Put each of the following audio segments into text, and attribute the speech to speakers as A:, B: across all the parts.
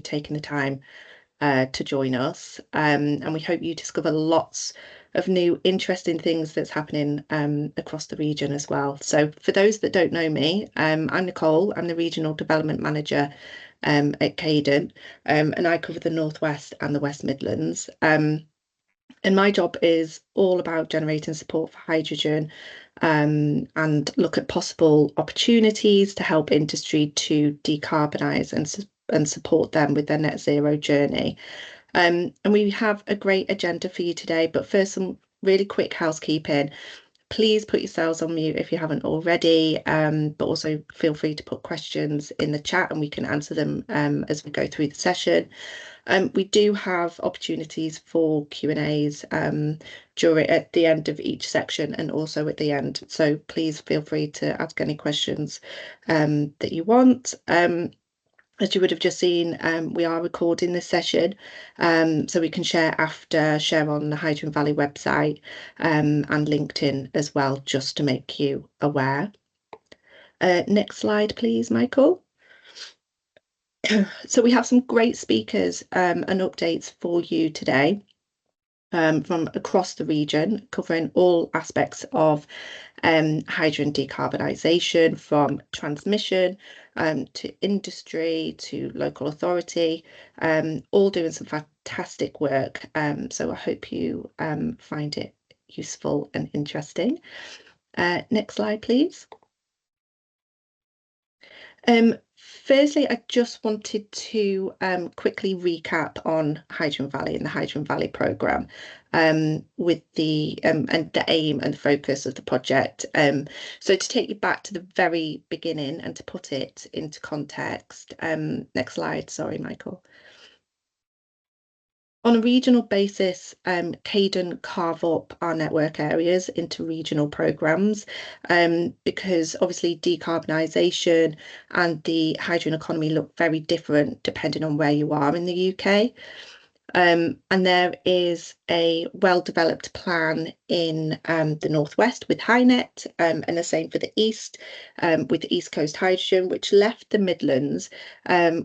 A: taking the time to join us. And we hope you discover lots of new interesting things that's happening across the region as well. So for those that don't know me, I'm Nicole. I'm the Regional Development Manager at Cadent, and I cover the North West and the West Midlands. And my job is all about generating support for hydrogen and look at possible opportunities to help industry to decarbonise and support them with their net zero journey. And we have a great agenda for you today, but first, some really quick housekeeping. Please put yourselves on mute if you haven't already, but also feel free to put questions in the chat and we can answer them as we go through the session. We do have opportunities for Q&As at the end of each section and also at the end. So please feel free to ask any questions that you want. As you would have just seen, we are recording this session, so we can share on the Hydrogen Valley website and LinkedIn as well, just to make you aware. Next slide, please, Michael. So we have some great speakers and updates for you today from across the region, covering all aspects of hydrogen decarbonisation, from transmission to industry to local authority, all doing some fantastic work. So I hope you find it useful and interesting. Next slide, please. Firstly, I just wanted to quickly recap on Hydrogen Valley and the Hydrogen Valley programme with the and the aim and the focus of the project. So to take you back to the very beginning and to put it into context. Next slide, sorry, Michael. On a regional basis, Cadent carve up our network areas into regional programmes because obviously decarbonisation and the hydrogen economy look very different depending on where you are in the UK. And there is a well-developed plan in the Northwest with HyNet and the same for the East with East Coast Hydrogen, which left the Midlands,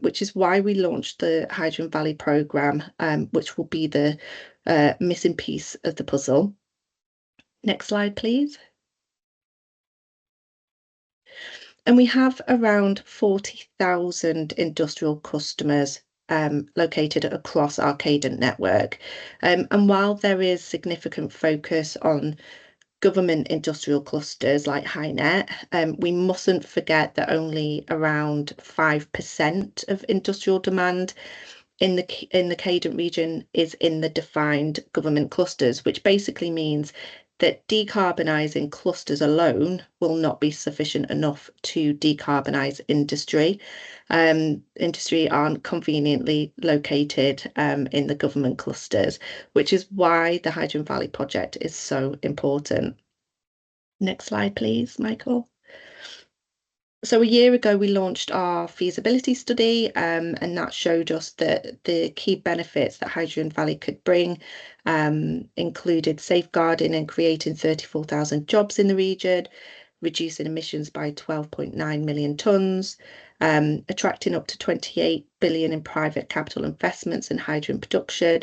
A: which is why we launched the Hydrogen Valley programme, which will be the missing piece of the puzzle. Next slide, please. And we have around 40,000 industrial customers located across our Cadent network. And while there is significant focus on government industrial clusters like HyNet, we mustn't forget that only around 5% of industrial demand in the Cadent region is in the defined government clusters, which basically means that decarbonising clusters alone will not be sufficient enough to decarbonise industry. Industry aren't conveniently located in the government clusters, which is why the Hydrogen Valley project is so important. Next slide, please, Michael. So a year ago, we launched our feasibility study, and that showed us that the key benefits that Hydrogen Valley could bring included safeguarding and creating 34,000 jobs in the region, reducing emissions by 12.9 million tonnes, attracting up to 28 billion in private capital investments in hydrogen production,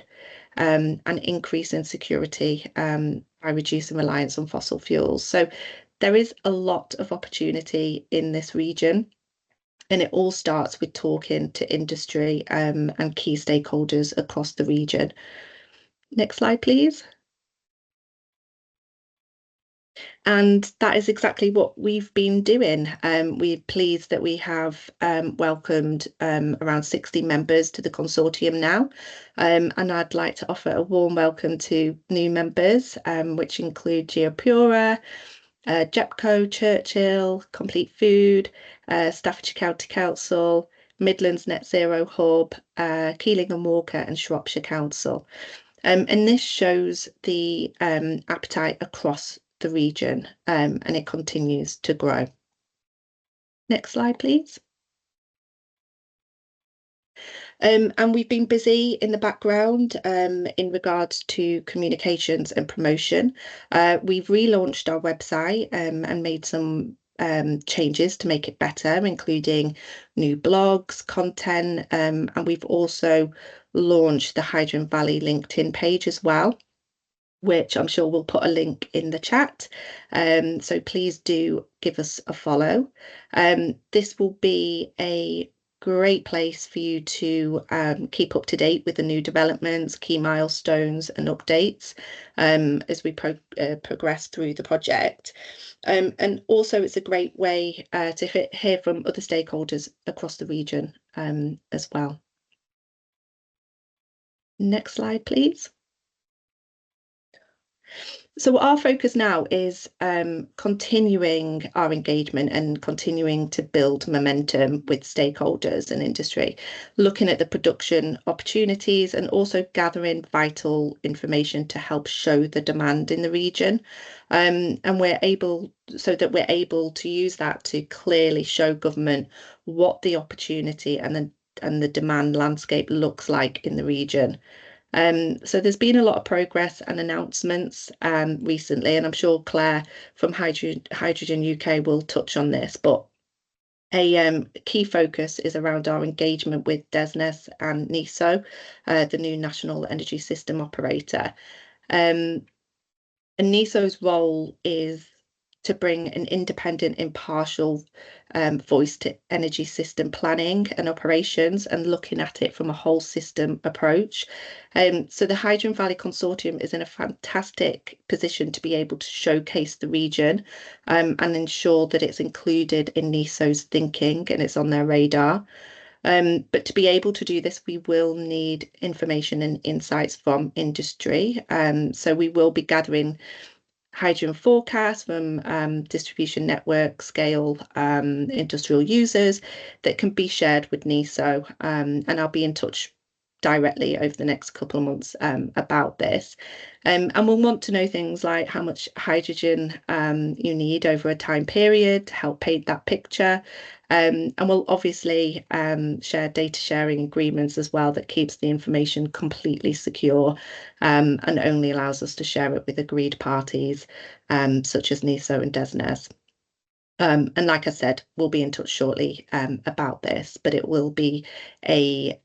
A: and increasing security by reducing reliance on fossil fuels. So there is a lot of opportunity in this region, and it all starts with talking to industry and key stakeholders across the region. Next slide, please. And that is exactly what we've been doing. We're pleased that we have welcomed around 60 members to the consortium now. And I'd like to offer a warm welcome to new members, which include GeoPura, JEPCO, Churchill, Complete Food, Staffordshire County Council, Midlands Net Zero Hub, Keeling and Walker and Shropshire Council. And this shows the appetite across the region and it continues to grow. Next slide, please. And we've been busy in the background in regards to communications and promotion. We've relaunched our website and made some changes to make it better, including new blogs, content, and we've also launched the Hydrogen Valley LinkedIn page as well, which I'm sure we'll put a link in the chat. So please do give us a follow. This will be a great place for you to keep up to date with the new developments, key milestones and updates as we progress through the project. And also it's a great way to hear from other stakeholders across the region as well. Next slide, please. So our focus now is continuing our engagement and continuing to build momentum with stakeholders and industry, looking at the production opportunities and also gathering vital information to help show the demand in the region. And we're able to use that to clearly show government what the opportunity and the demand landscape looks like in the region. So there's been a lot of progress and announcements recently, and I'm sure Claire from Hydrogen UK will touch on this, but a key focus is around our engagement with DESNZ and NESO, the new National Energy System Operator. And NESO's role is to bring an independent, impartial voice to energy system planning and operations and looking at it from a whole system approach. So the Hydrogen Valley Consortium is in a fantastic position to be able to showcase the region and ensure that it's included in NESO's thinking and it's on their radar. But to be able to do this, we will need information and insights from industry. So we will be gathering hydrogen forecasts from distribution network scale industrial users that can be shared with NESO. And I'll be in touch directly over the next couple of months about this. And we'll want to know things like how much hydrogen you need over a time period to help paint that picture. And we'll obviously share data sharing agreements as well that keeps the information completely secure and only allows us to share it with agreed parties such as NESO and DESNZ. And like I said, we'll be in touch shortly about this, but it will be a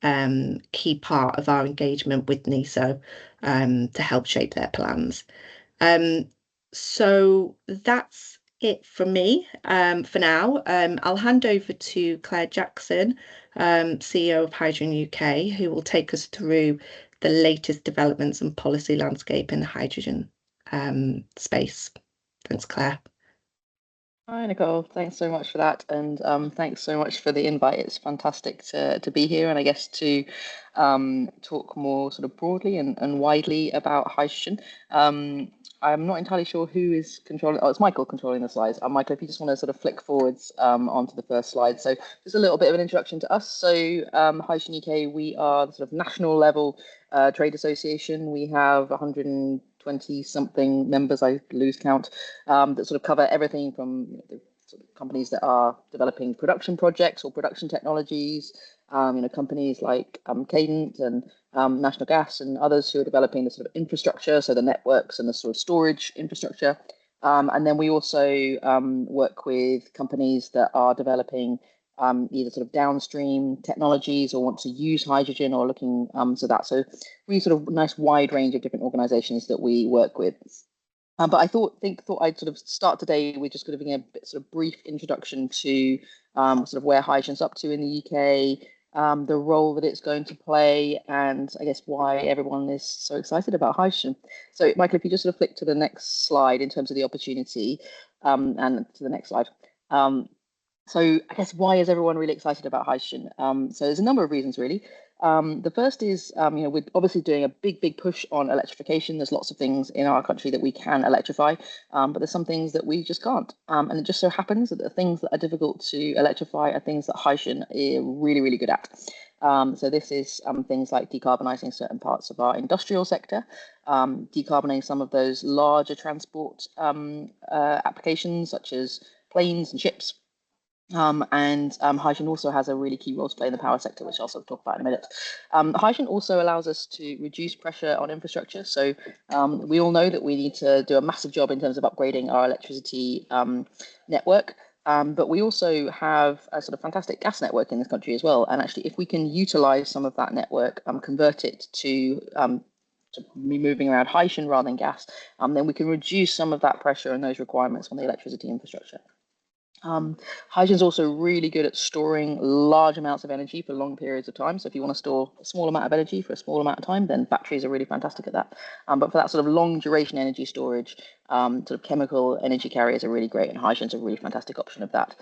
A: key part of our engagement with NESO to help shape their plans. So that's it from me for now. I'll hand over to Claire Jackson, CEO of Hydrogen UK, who will take us through the latest developments and policy landscape in the hydrogen space. Thanks, Claire.
B: Hi, Nicole. Thanks so much for that. And thanks so much for the invite. It's fantastic to be here and I guess to talk more sort of broadly and widely about hydrogen. I'm not entirely sure who is controlling. Oh, it's Michael controlling the slides. Michael, if you just want to sort of flick forwards onto the first slide. So just a little bit of an introduction to us. So Hydrogen UK, we are the sort of national level trade association. We have 120 something members, I lose count, that sort of cover everything from the sort of companies that are developing production projects or production technologies, companies like Cadent and National Gas and others who are developing the sort of infrastructure, so the networks and the sort of storage infrastructure. And then we also work with companies that are developing either sort of downstream technologies or want to use hydrogen or looking to that. So really sort of nice wide range of different organizations that we work with. But I thought I'd sort of start today with just giving a bit sort of brief introduction to sort of where hydrogen's up to in the UK, the role that it's going to play, and I guess why everyone is so excited about hydrogen. So Michael, if you just sort of flick to the next slide in terms of the opportunity, and to the next slide. So I guess why is everyone really excited about hydrogen? So there's a number of reasons really. The first is, we're obviously doing a big push on electrification. There's lots of things in our country that we can electrify, but there's some things that we just can't. And it just so happens that the things that are difficult to electrify are things that hydrogen is really good at. So this is things like decarbonising certain parts of our industrial sector, decarbonising some of those larger transport applications such as planes and ships. And hydrogen also has a really key role to play in the power sector, which I'll sort of talk about in a minute. Hydrogen also allows us to reduce pressure on infrastructure. So we all know that we need to do a massive job in terms of upgrading our electricity network. But we also have a sort of fantastic gas network in this country as well. And actually, if we can utilize some of that network, convert it to be moving around hydrogen rather than gas, then we can reduce some of that pressure and those requirements on the electricity infrastructure. Hydrogen is also really good at storing large amounts of energy for long periods of time. So if you want to store a small amount of energy for a small amount of time, then batteries are really fantastic at that. But for that sort of long duration energy storage, sort of chemical energy carriers are really great, and hydrogen is a really fantastic option of that.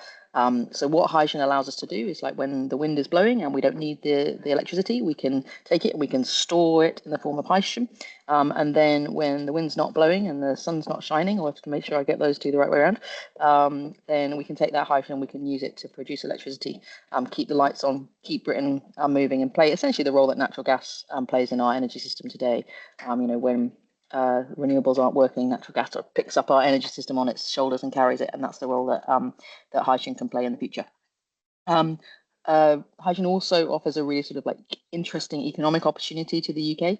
B: So what hydrogen allows us to do is, like, when the wind is blowing and we don't need the electricity, we can take it and we can store it in the form of hydrogen. And then when the wind's not blowing and the sun's not shining, or to make sure I get those two the right way around, then we can take that hydrogen and we can use it to produce electricity, keep the lights on, keep Britain moving, and play essentially the role that natural gas plays in our energy system today. When renewables aren't working, natural gas sort of picks up our energy system on its shoulders and carries it, and that's the role that hydrogen can play in the future. Hydrogen also offers a really sort of like interesting economic opportunity to the UK.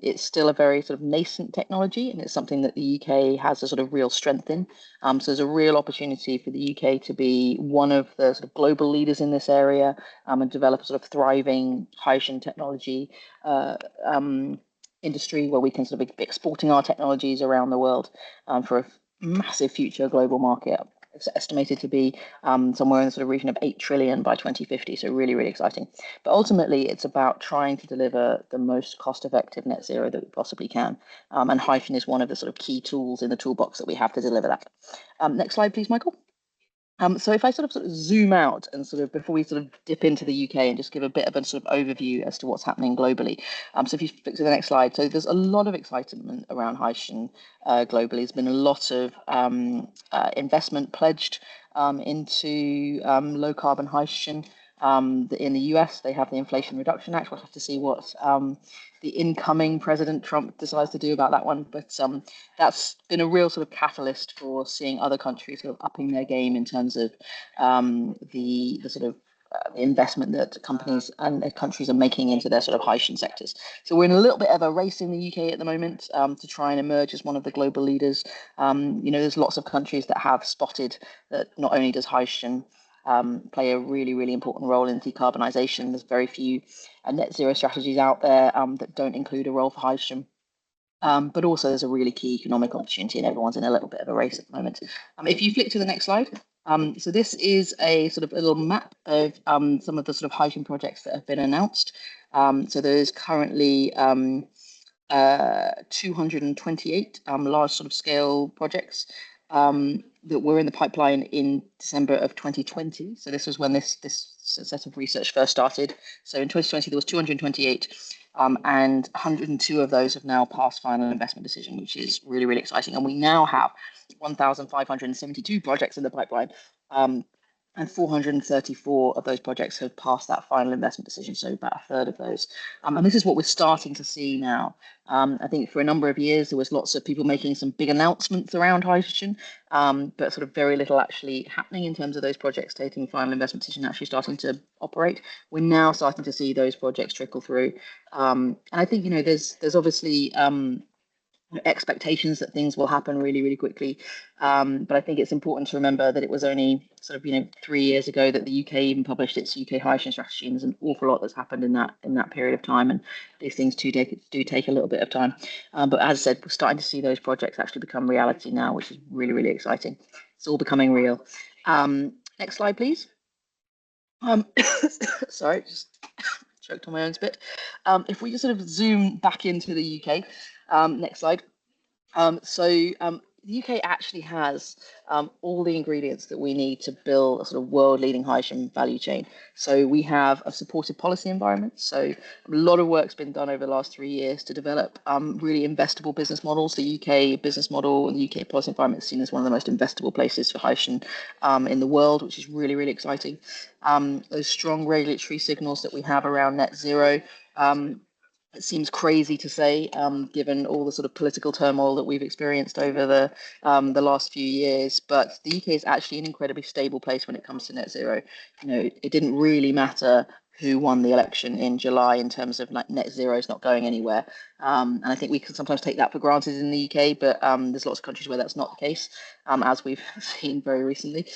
B: It's still a very sort of nascent technology, and it's something that the UK has a sort of real strength in. So there's a real opportunity for the UK to be one of the sort of global leaders in this area, and develop a sort of thriving hydrogen technology industry where we can sort of be exporting our technologies around the world for a massive future global market. It's estimated to be somewhere in the sort of region of 8 trillion by 2050. So really, really exciting. But ultimately, it's about trying to deliver the most cost-effective net zero that we possibly can. And hydrogen is one of the sort of key tools in the toolbox that we have to deliver that. Next slide, please, Michael. So if I sort of zoom out and sort of, before we sort of dip into the UK, and just give a bit of a sort of overview as to what's happening globally. So if you flick to the next slide, so there's a lot of excitement around hydrogen globally. There's been a lot of investment pledged into low carbon hydrogen. In the US, they have the Inflation Reduction Act. We'll have to see what the incoming President Trump decides to do about that one. But that's been a real sort of catalyst for seeing other countries sort of upping their game in terms of the sort of the investment that companies and countries are making into their sort of hydrogen sectors. So we're in a little bit of a race in the UK at the moment to try and emerge as one of the global leaders. There's lots of countries that have spotted that not only does hydrogen play a really, really important role in decarbonisation. There's very few net zero strategies out there that don't include a role for hydrogen. But also there's a really key economic opportunity, and everyone's in a little bit of a race at the moment. If you flick to the next slide. So this is a sort of a little map of some of the sort of hydrogen projects that have been announced. So there's currently 228 large sort of scale projects that were in the pipeline in December of 2020. So this was when this set of research first started. So in 2020 there was 228, and 102 of those have now passed final investment decision, which is really, really exciting. And we now have 1,572 projects in the pipeline. And 434 of those projects have passed that final investment decision, so about a third of those. And this is what we're starting to see now. I think for a number of years there was lots of people making some big announcements around hydrogen, but sort of very little actually happening in terms of those projects taking final investment decision, actually starting to operate. We're now starting to see those projects trickle through. And I think, there's obviously expectations that things will happen really, really quickly. But I think it's important to remember that it was only sort of 3 years ago that the UK even published its UK hydrogen strategy, and there's an awful lot that's happened in that period of time, and these things do take a little bit of time. But as I said, we're starting to see those projects actually become reality now, which is really, really exciting. It's all becoming real. Next slide, please. Sorry, just choked on my own spit. If we just sort of zoom back into the UK, next slide. The UK actually has all the ingredients that we need to build a sort of world-leading hydrogen value chain. So we have a supportive policy environment. So a lot of work's been done over the last 3 years to develop really investable business models. The UK business model and the UK policy environment is seen as one of the most investable places for hydrogen in the world, which is really, really exciting. Those strong regulatory signals that we have around net zero. It seems crazy to say, given all the sort of political turmoil that we've experienced over the last few years. But the UK is actually an incredibly stable place when it comes to net zero. It didn't really matter who won the election in July in terms of net zero is not going anywhere. And I think we can sometimes take that for granted in the UK, but there's lots of countries where that's not the case, as we've seen very recently.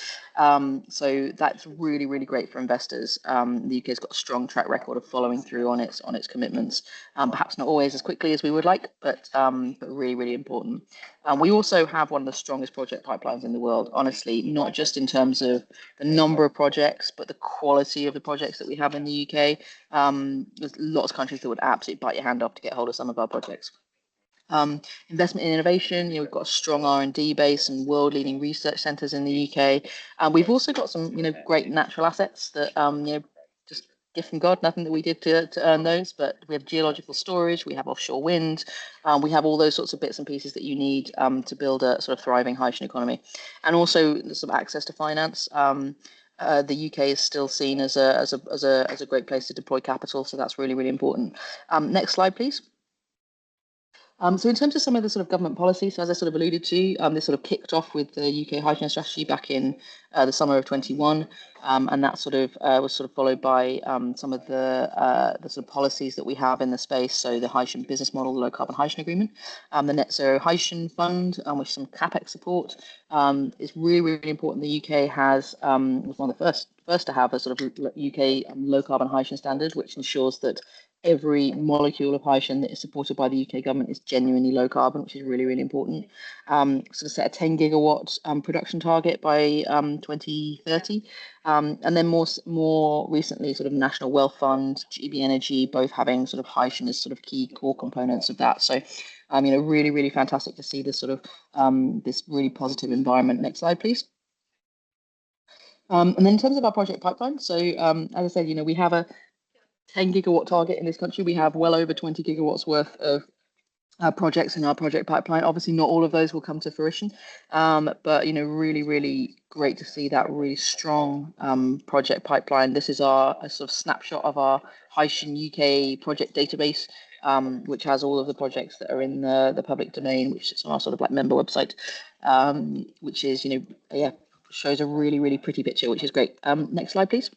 B: So that's really, really great for investors. The UK's got a strong track record of following through on its commitments. Perhaps not always as quickly as we would like, but really, really important. We also have one of the strongest project pipelines in the world, honestly, not just in terms of the number of projects, but the quality of the projects that we have in the UK. There's lots of countries that would absolutely bite your hand off to get hold of some of our projects. Investment in innovation, we've got a strong R&D base and world-leading research centres in the UK. We've also got some, great natural assets that, just gift from God, nothing that we did to earn those, but we have geological storage, we have offshore wind, we have all those sorts of bits and pieces that you need to build a sort of thriving hydrogen economy, and also some access to finance. The UK is still seen as a great place to deploy capital, so that's really, really important. Next slide, please. So in terms of some of the sort of government policy, so as I sort of alluded to, this sort of kicked off with the UK hydrogen strategy back in the summer of 21, and that sort of was sort of followed by some of the sort of policies that we have in the space. So the hydrogen business model, the low carbon hydrogen agreement, the net zero hydrogen fund, with some capex support, is really, really important. The UK was one of the first to have a sort of UK low carbon hydrogen standard, which ensures that every molecule of hydrogen that is supported by the UK government is genuinely low carbon, which is really, really important. Sort of set a 10 gigawatt production target by 2030. And then more recently, sort of National Wealth Fund, GB Energy, both having sort of hydrogen as sort of key core components of that. So, really, really fantastic to see this sort of this really positive environment. Next slide, please. And then in terms of our project pipeline, so as I said, we have a 10 gigawatt target in this country. We have well over 20 gigawatts worth of projects in our project pipeline. Obviously, not all of those will come to fruition, but really, really great to see that really strong project pipeline. This is a sort of snapshot of our hydrogen UK project database, which has all of the projects that are in the public domain, which is on our sort of like member website, which is shows a really, really pretty picture, which is great. Next slide, please.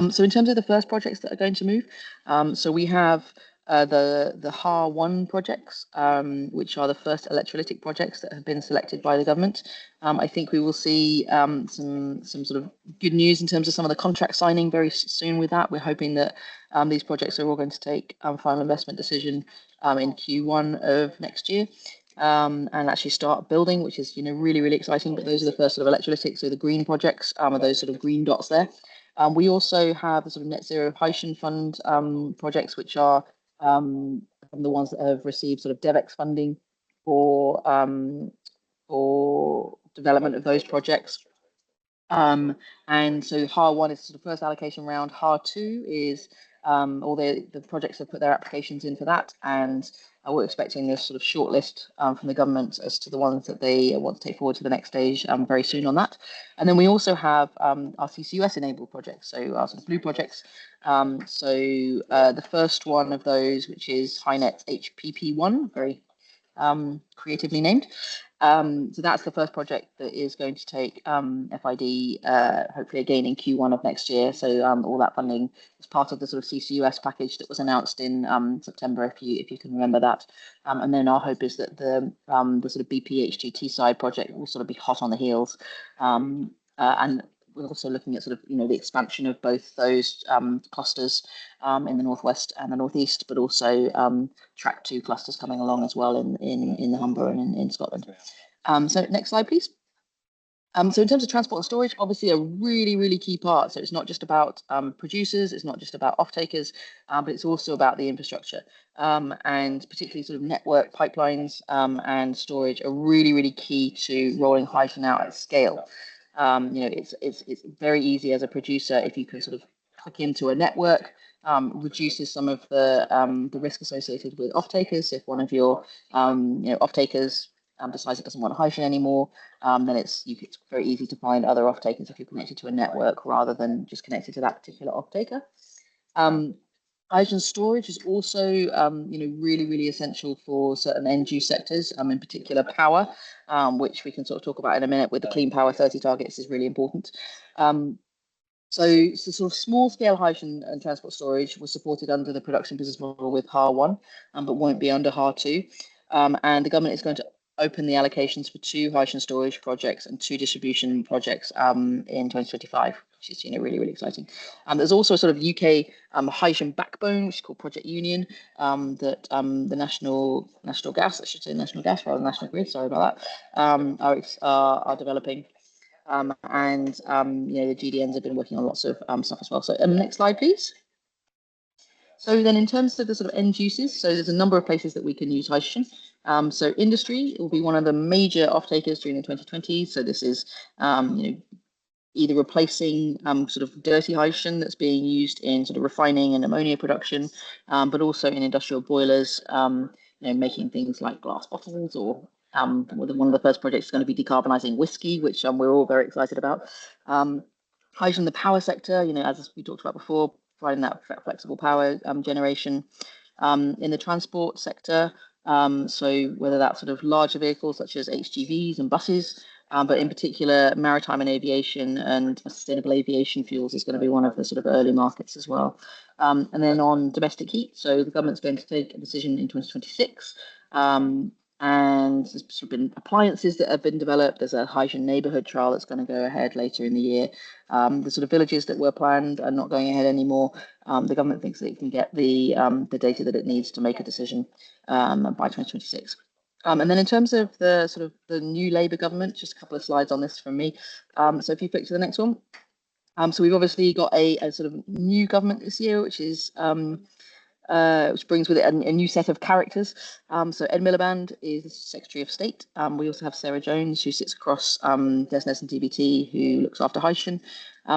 B: So in terms of the first projects that are going to move, so we have the HAR1 projects, which are the first electrolytic projects that have been selected by the government. I think we will see some sort of good news in terms of some of the contract signing very soon with that. We're hoping that these projects are all going to take final investment decision in Q1 of next year. And actually start building, which is really, really exciting. But those are the first sort of electrolytic, so the green projects are those sort of green dots there. We also have the sort of net zero hydrogen fund projects, which are the ones that have received sort of DevEx funding for development of those projects. And so HAR1 is sort of first allocation round. HAR2 is all the projects have put their applications in for that, and we're expecting this sort of shortlist from the government as to the ones that they want to take forward to the next stage very soon on that. And then we also have our CCUS enabled projects, so our sort of blue projects. The first one of those, which is HyNet HPP1, very creatively named. So that's the first project that is going to take FID, hopefully again in Q1 of next year. So all that funding is part of the sort of CCUS package that was announced in September, if you can remember that. And then our hope is that the sort of BPHGT side project will sort of be hot on the heels. And we're also looking at sort of the expansion of both those clusters in the northwest and the northeast, but also track 2 clusters coming along as well in the Humber and in Scotland. So next slide, please. So in terms of transport and storage, obviously a really, really key part. So it's not just about producers, it's not just about off-takers, but it's also about the infrastructure. And particularly sort of network pipelines and storage are really, really key to rolling hydrogen out at scale. It's very easy as a producer if you can sort of click into a network, reduces some of the risk associated with off-takers. If one of your off-takers decides it doesn't want hydrogen anymore, then it's very easy to find other off-takers if you're connected to a network rather than just connected to that particular off-taker. Hydrogen storage is also, really, really essential for certain end-use sectors, in particular power, which we can sort of talk about in a minute with the Clean Power 30 targets is really important. So sort of small scale hydrogen and transport storage was supported under the production business model with HAR1, but won't be under HAR2. And the government is going to open the allocations for 2 hydrogen storage projects and 2 distribution projects in 2025, which is really, really exciting. There's also a sort of UK hydrogen backbone, which is called Project Union, that the National Gas, I should say National Gas rather than National Grid, sorry about that, are developing. The GDNs have been working on lots of stuff as well. So next slide, please. So then in terms of the sort of end uses, so there's a number of places that we can use hydrogen. So industry will be one of the major off-takers during the 2020s. So this is either replacing sort of dirty hydrogen that's being used in sort of refining and ammonia production, but also in industrial boilers, making things like glass bottles, or one of the first projects is going to be decarbonising whiskey, which we're all very excited about. Hydrogen in the power sector, as we talked about before, providing that flexible power generation. In the transport sector, so whether that's sort of larger vehicles such as HGVs and buses, but in particular, maritime and aviation and sustainable aviation fuels is going to be one of the sort of early markets as well. And then on domestic heat, so the government's going to take a decision in 2026. And there's sort of been appliances that have been developed. There's a hydrogen neighbourhood trial that's going to go ahead later in the year. The sort of villages that were planned are not going ahead anymore. The government thinks that it can get the data that it needs to make a decision by 2026. And then in terms of the sort of the new Labour government, just a couple of slides on this from me. So if you flick to the next one. So we've obviously got a sort of new government this year, which brings with it a new set of characters. So Ed Miliband is the Secretary of State. We also have Sarah Jones, who sits across DESNZ and DBT, who looks after hydrogen.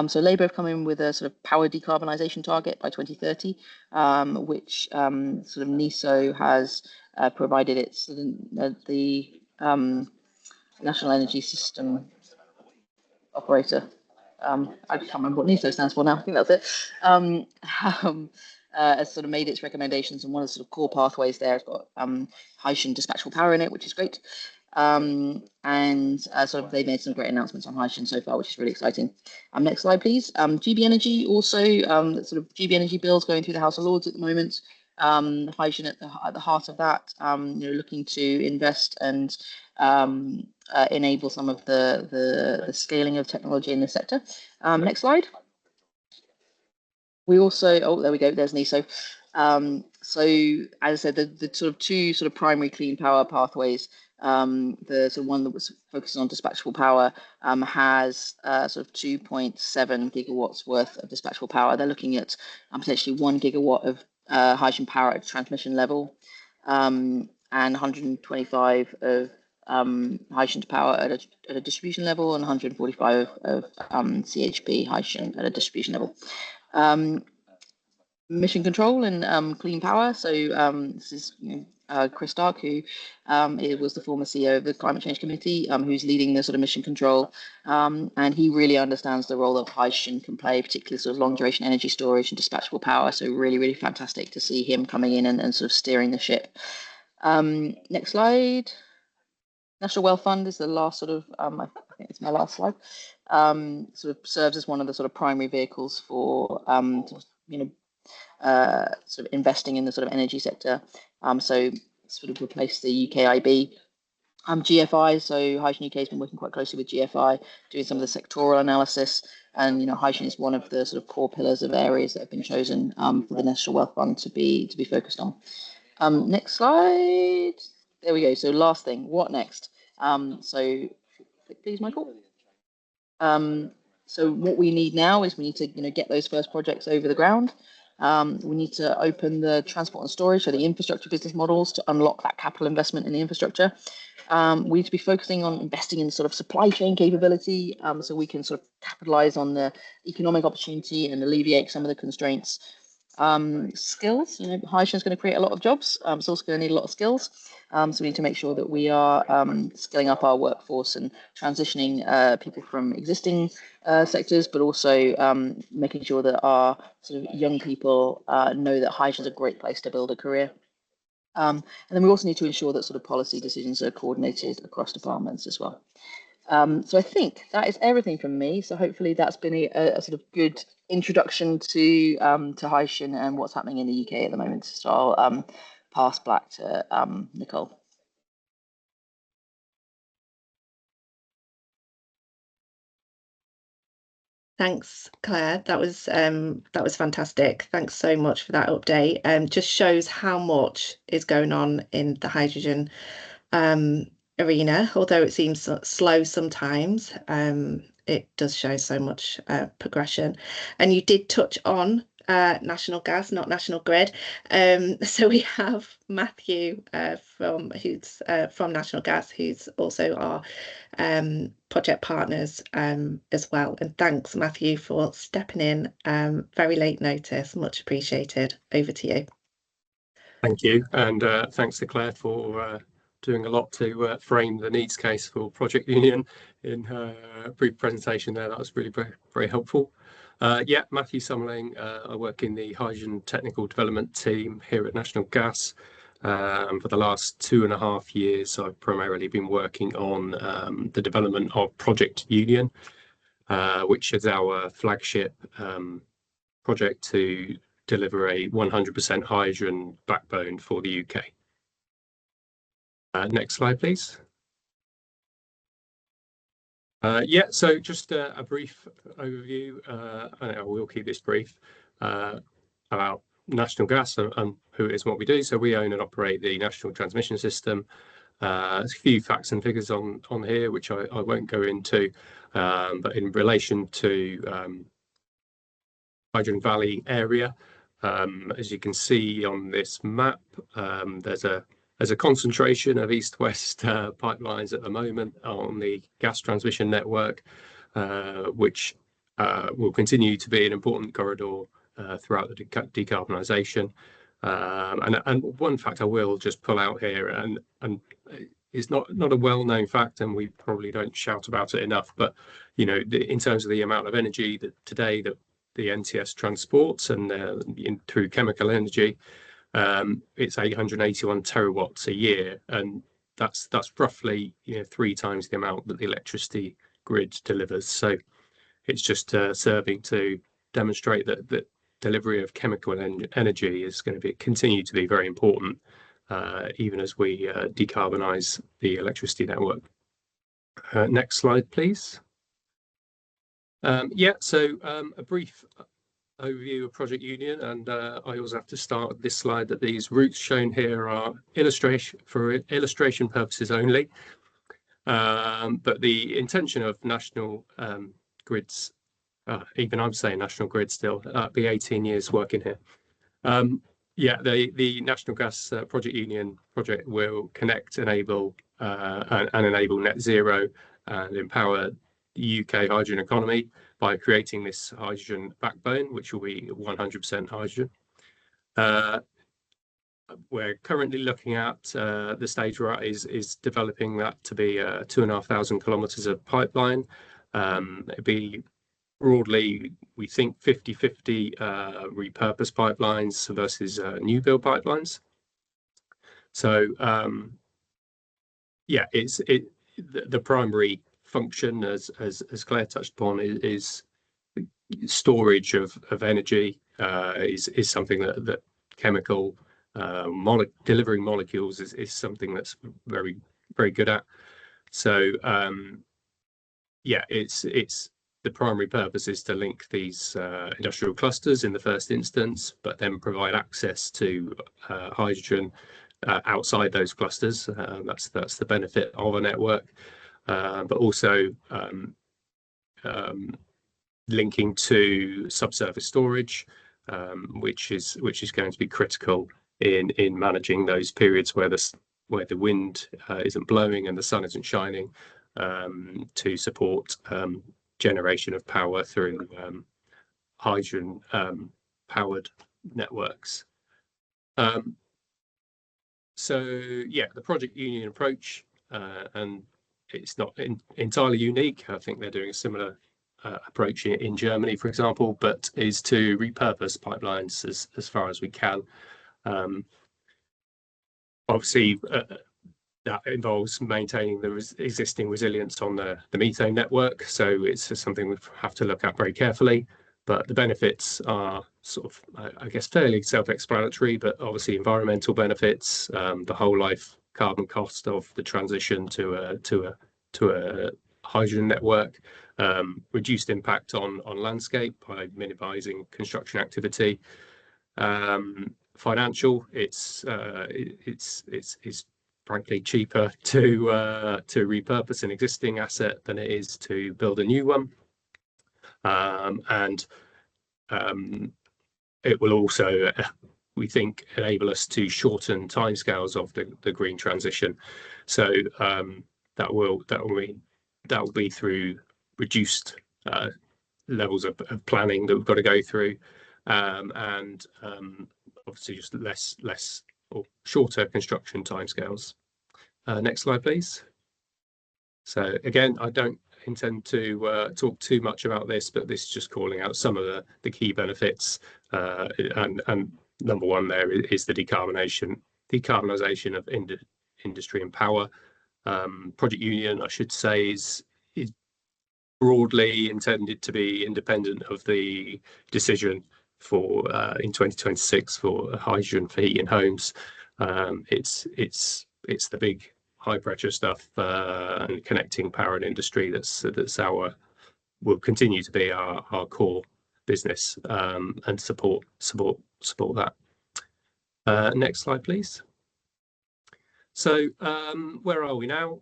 B: So Labour have come in with a sort of power decarbonisation target by 2030, which sort of NESO has provided its the National Energy System Operator. I can't remember what NESO stands for now. I think that's it. Has sort of made its recommendations, and one of the sort of core pathways there has got hydrogen dispatchable power in it, which is great. Sort of they made some great announcements on hydrogen so far, which is really exciting. Next slide, please. GB Energy also, sort of GB Energy bills going through the House of Lords at the moment. Hydrogen at the heart of that, looking to invest and enable some of the scaling of technology in the sector. Next slide. We also, there we go, there's NESO. So as I said, the sort of 2 sort of primary clean power pathways, the sort of one that was focusing on dispatchable power has sort of 2.7 gigawatts worth of dispatchable power. They're looking at potentially 1 gigawatt of hydrogen power at transmission level, and 125 of hydrogen power at a distribution level, and 145 of CHP hydrogen at a distribution level. Mission control and clean power. So this is Chris Stark, who was the former CEO of the Climate Change Committee, who's leading the sort of mission control, and he really understands the role that hydrogen can play, particularly sort of long duration energy storage and dispatchable power. So really, really fantastic to see him coming in and sort of steering the ship. Next slide. National Wealth Fund is the last sort of, I think it's my last slide, sort of serves as one of the sort of primary vehicles for, sort of investing in the sort of energy sector. So sort of replace the UKIB. GFI, so Hydrogen UK has been working quite closely with GFI, doing some of the sectoral analysis, and hydrogen is one of the sort of core pillars of areas that have been chosen for the National Wealth Fund to be focused on. Next slide. There we go. So last thing, what next? So please, Michael. So what we need now is we need to get those first projects over the ground. We need to open the transport and storage, so the infrastructure business models, to unlock that capital investment in the infrastructure. We need to be focusing on investing in sort of supply chain capability, so we can sort of capitalize on the economic opportunity and alleviate some of the constraints. Skills, hydrogen is going to create a lot of jobs. It's also going to need a lot of skills. So we need to make sure that we are skilling up our workforce and transitioning people from existing sectors, but also making sure that our sort of young people know that hydrogen is a great place to build a career. And then we also need to ensure that sort of policy decisions are coordinated across departments as well. So I think that is everything from me. So hopefully that's been a sort of good introduction to hydrogen and what's happening in the UK at the moment. So I'll pass back to Nicole.
A: Thanks, Claire. That was fantastic. Thanks so much for that update. Just shows how much is going on in the hydrogen arena. Although it seems slow sometimes, it does show so much progression. And you did touch on national gas, not national grid. So we have Matthew who's from National Gas, who's also our project partners as well. And thanks, Matthew, for stepping in very late notice. Much appreciated. Over to you.
C: Thank you, and thanks to Claire for doing a lot to frame the needs case for Project Union in her brief presentation there. That was really very helpful. Yeah, Matthew Summerling. I work in the hydrogen technical development team here at National Gas. And for the last 2.5 years, I've primarily been working on the development of Project Union, which is our flagship project to deliver a 100% hydrogen backbone for the UK. Next slide, please. Yeah, so just a brief overview, I will keep this brief, about National Gas and who it is and what we do. So we own and operate the national transmission system. There's a few facts and figures on here, which I won't go into, but in relation to Hydrogen Valley area, as you can see on this map, there's a concentration of east-west pipelines at the moment on the gas transmission network, which will continue to be an important corridor throughout the decarbonisation. And one fact I will just pull out here, and it's not a well-known fact, and we probably don't shout about it enough, but you know, in terms of the amount of energy that today that the NTS transports and through chemical energy, it's 881 terawatts a year, and that's roughly 3 times the amount that the electricity grid delivers. So it's just serving to demonstrate that delivery of chemical energy is going to continue to be very important, even as we decarbonise the electricity network. Next slide, please. Yeah, so a brief overview of Project Union, and I always have to start with this slide that these routes shown here are for illustration purposes only, but the intention of national grids, even I'm saying national grid still, be 18 years working here. Yeah, the National Gas Project Union project will connect, enable and enable net zero and empower the UK hydrogen economy by creating this hydrogen backbone, which will be 100% hydrogen. We're currently looking at the stage we're at is developing that to be 2,500 kilometres of pipeline. It'd be broadly, we think 50-50 repurposed pipelines versus new build pipelines. So yeah, the primary function, as Claire touched upon, is storage of energy. Is something that chemical delivering molecules is something that's very good at. So yeah, it's the primary purpose is to link these industrial clusters in the first instance, but then provide access to hydrogen outside those clusters. That's the benefit of a network, but also linking to subsurface storage, which is going to be critical in managing those periods where the wind isn't blowing and the sun isn't shining, to support generation of power through hydrogen powered networks. So yeah, the Project Union approach, and it's not entirely unique. I think they're doing a similar approach in Germany, for example, but is to repurpose pipelines as far as we can. Obviously, that involves maintaining the existing resilience on the methane network. So it's something we have to look at very carefully. But the benefits are sort of, I guess, fairly self-explanatory, but obviously environmental benefits, the whole life carbon cost of the transition to a hydrogen network, reduced impact on landscape by minimising construction activity. Financial, it's frankly cheaper to repurpose an existing asset than it is to build a new one, and it will also, we think, enable us to shorten timescales of the green transition. So that will be through reduced levels of planning that we've got to go through, and obviously just less or shorter construction timescales. Next slide, please. So again, I don't intend to talk too much about this, but this is just calling out some of the key benefits. And number one there is the decarbonisation of industry and power. Project Union, I should say, is broadly intended to be independent of the decision for in 2026 for hydrogen for heating homes. It's the big high pressure stuff and connecting power and industry that's will continue to be our core business, and support that. Next slide, please. So where are we now?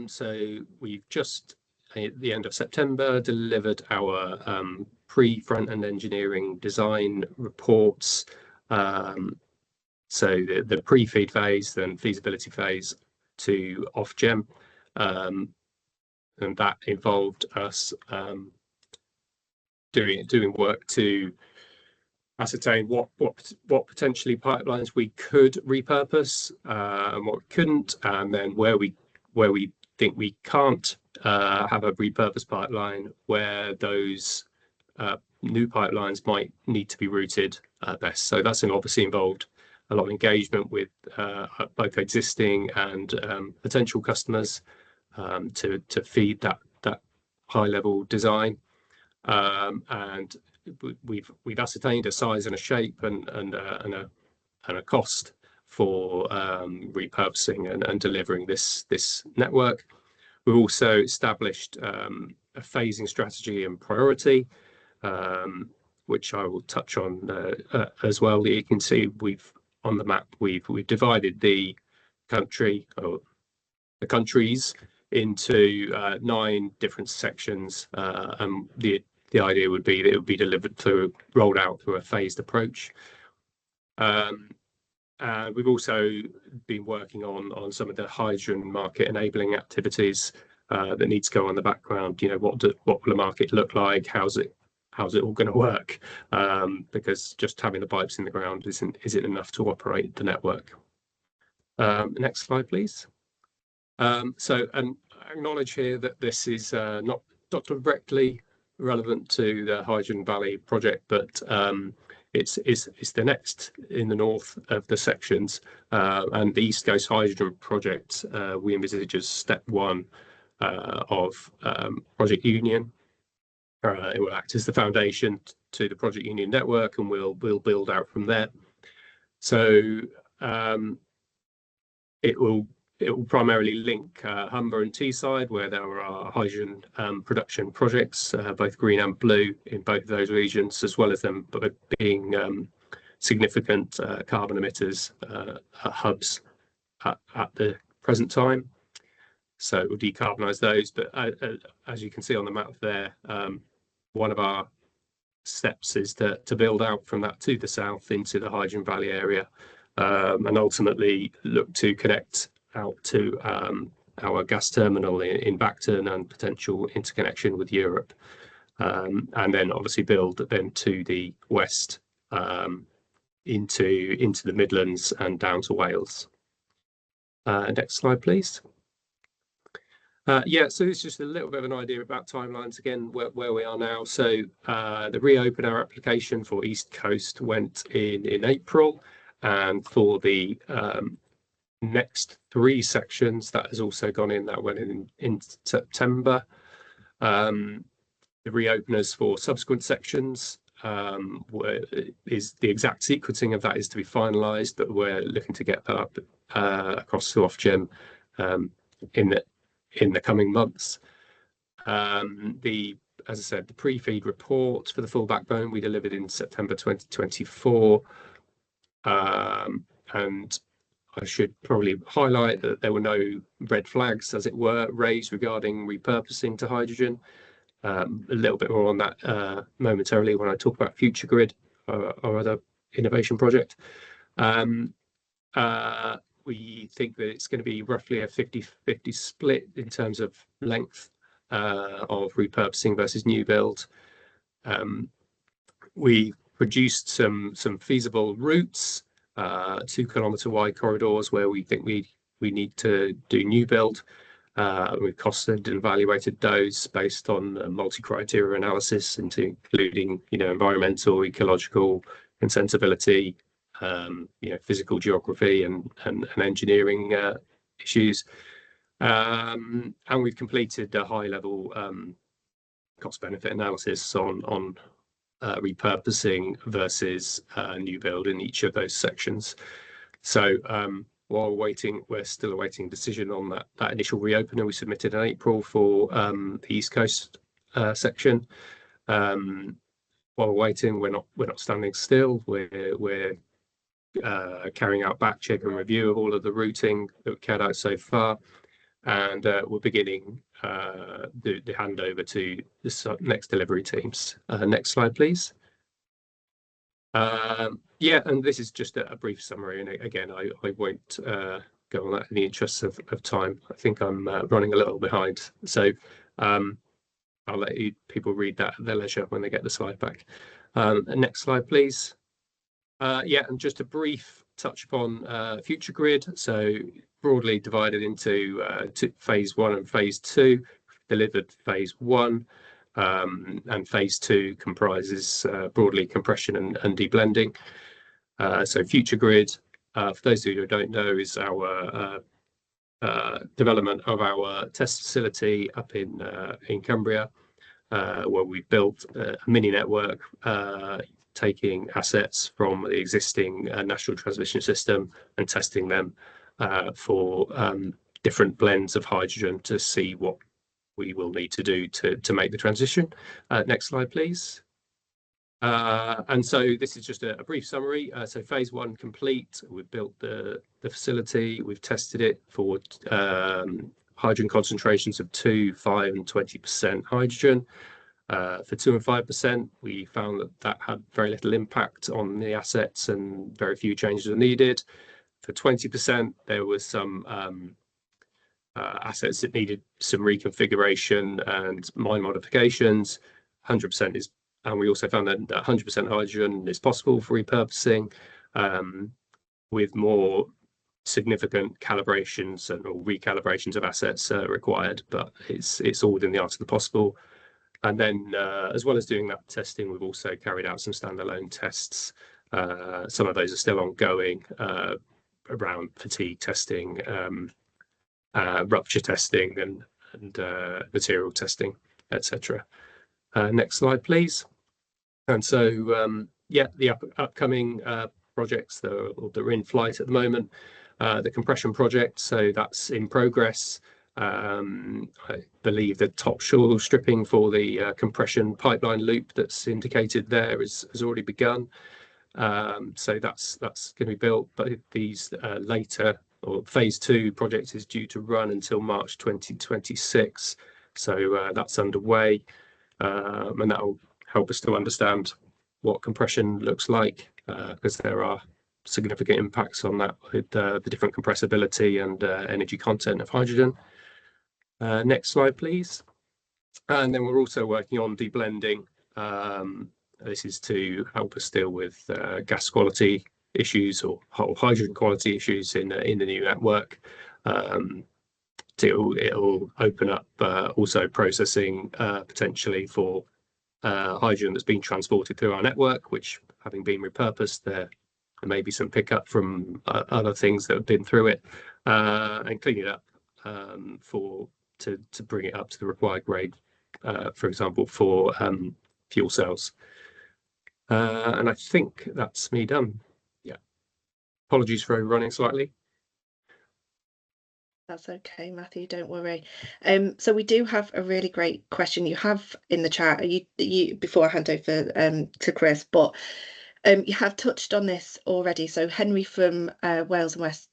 C: So we've just at the end of September delivered our pre-front-end engineering design reports. So the pre-feed phase, then feasibility phase to Ofgem, and that involved us doing work to ascertain what potentially pipelines we could repurpose and what we couldn't, and then where we think we can't have a repurposed pipeline, where those new pipelines might need to be routed best. So that's obviously involved a lot of engagement with both existing and potential customers to feed that high level design, and we've ascertained a size and a shape and a cost for repurposing and delivering this network. We've also established a phasing strategy and priority, which I will touch on as well. You can see on the map we've divided the country or the countries into 9 different sections, and the idea would be that it would be rolled out through a phased approach. We've also been working on some of the hydrogen market enabling activities that need to go on in the background. You know, what will the market look like? How's it all going to work? Because just having the pipes in the ground isn't enough to operate the network. Next slide, please. So, and I acknowledge here that this is not directly relevant to the Hydrogen Valley project, but it's the next in the north of the sections, and the East Coast Hydrogen project we envisage as step 1 of Project Union. It will act as the foundation to the Project Union network, and we'll build out from there. So it will primarily link Humber and Teesside, where there are hydrogen production projects, both green and blue, in both of those regions, as well as them being significant carbon emitters hubs at the present time. So it will decarbonise those. But as you can see on the map there, one of our steps is to build out from that to the south into the Hydrogen Valley area, and ultimately look to connect out to our gas terminal in Bacton and potential interconnection with Europe, and then obviously build then to the west into the Midlands and down to Wales. Next slide, please. Yeah, so it's just a little bit of an idea about timelines again, where we are now. So the reopen our application for East Coast went in April, and for the next 3 sections that has also gone in. That went in September. The reopeners for subsequent sections is the exact sequencing of that is to be finalised, but we're looking to get that up across to Ofgem in the coming months. As I said, the pre-feed report for the full backbone we delivered in September 2024, and I should probably highlight that there were no red flags, as it were, raised regarding repurposing to hydrogen. A little bit more on that momentarily when I talk about Future Grid, our other innovation project. We think that it's going to be roughly a 50-50 split in terms of length of repurposing versus new build. We produced some feasible routes, 2-kilometre wide corridors where we think we need to do new build. We've costed and evaluated those based on multi-criteria analysis, including environmental, ecological, insensibility, physical geography, and engineering issues. And we've completed a high-level cost-benefit analysis on repurposing versus new build in each of those sections. So while we're still awaiting decision on that initial reopener we submitted in April for the East Coast section. While we're waiting, we're not standing still. We're carrying out back check and review of all of the routing that we've carried out so far, and we're beginning the handover to the next delivery teams. Next slide, please. Yeah, and this is just a brief summary, and again, I won't go on that in the interest of time. I think I'm running a little behind, so I'll let people read that at their leisure when they get the slide back. Next slide, please. Yeah, and just a brief touch upon Future Grid. So broadly divided into phase 1 and phase 2. Delivered phase 1. And phase 2 comprises broadly compression and deblending. So Future Grid, for those of you who don't know, is our development of our test facility up in Cumbria, where we built a mini network taking assets from the existing national transmission system and testing them for different blends of hydrogen to see what we will need to do to make the transition. Next slide, please. And so this is just a brief summary. So phase 1 complete. We've built the facility. We've tested it for hydrogen concentrations of 2, 5, and 20% hydrogen. For 2 and 5%, we found that had very little impact on the assets and very few changes were needed. For 20%, there was some assets that needed some reconfiguration and mine modifications. 100% is, and we also found that 100% hydrogen is possible for repurposing with more significant calibrations or recalibrations of assets required, but it's all within the art of the possible. And then as well as doing that testing, we've also carried out some standalone tests. Some of those are still ongoing around fatigue testing, rupture testing, and material testing, etc. Next slide, please. And so, yeah, the upcoming projects that are in flight at the moment, the compression project, so that's in progress. I believe the top shore stripping for the compression pipeline loop that's indicated there has already begun. So that's going to be built, but these later, or phase 2 project is due to run until March 2026. So that's underway, and that will help us to understand what compression looks like, because there are significant impacts on that with the different compressibility and energy content of hydrogen. Next slide, please. And then we're also working on deblending. This is to help us deal with gas quality issues or hydrogen quality issues in the new network. It'll open up also processing potentially for hydrogen that's been transported through our network, which, having been repurposed, they're maybe some pickup from other things that have been through it, and clean it up to bring it up to the required grade, for example, for fuel cells. And I think that's me done. Yeah. Apologies for overrunning slightly.
A: That's okay, Matthew, don't worry. So we do have a really great question you have in the chat. You before I hand over to Chris, but you have touched on this already. So Henry from Wales and West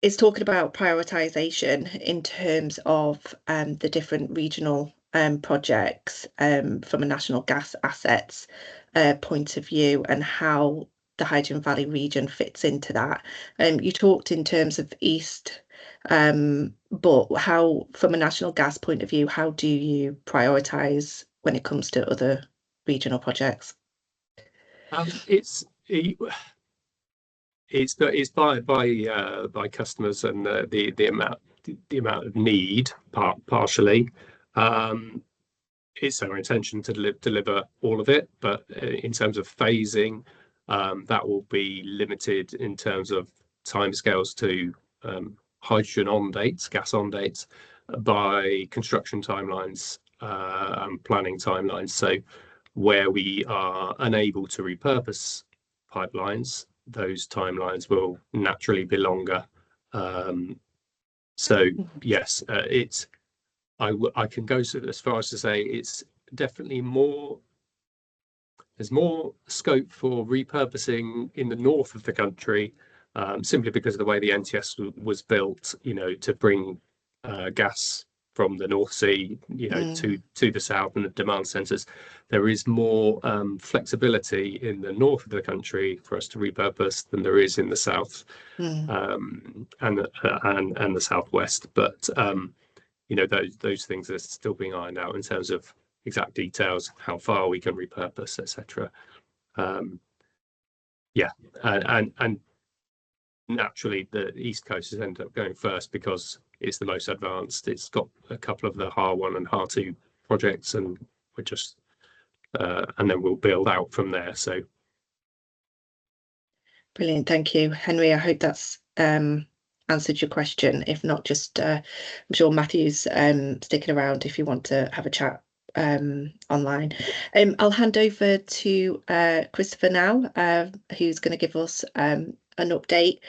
A: is talking about prioritisation in terms of the different regional projects from a national gas assets point of view, and how the Hydrogen Valley region fits into that. You talked in terms of East, but how, from a national gas point of view, how do you prioritise when it comes to other regional projects?
C: It's by customers and the amount of need partially. It's our intention to deliver all of it, but in terms of phasing, that will be limited in terms of timescales to hydrogen on dates, gas on dates, by construction timelines and planning timelines. So where we are unable to repurpose pipelines, those timelines will naturally be longer. So yes, I can go as far as to say it's definitely there's more scope for repurposing in the north of the country, simply because of the way the NTS was built, to bring gas from the North Sea, to the south and the demand centres. There is more flexibility in the north of the country for us to repurpose than there is in the south and the southwest. But those things are still being ironed out in terms of exact details, how far we can repurpose, etc. And naturally the East Coast has ended up going first because it's the most advanced. It's got a couple of the HAR1 and HAR2 projects, and we're just and then we'll build out from there. So
A: brilliant, thank you, Henry. I hope that's answered your question. If not, just I'm sure Matthew's sticking around if you want to have a chat online. I'll hand over to Christopher now, who's going to give us an update.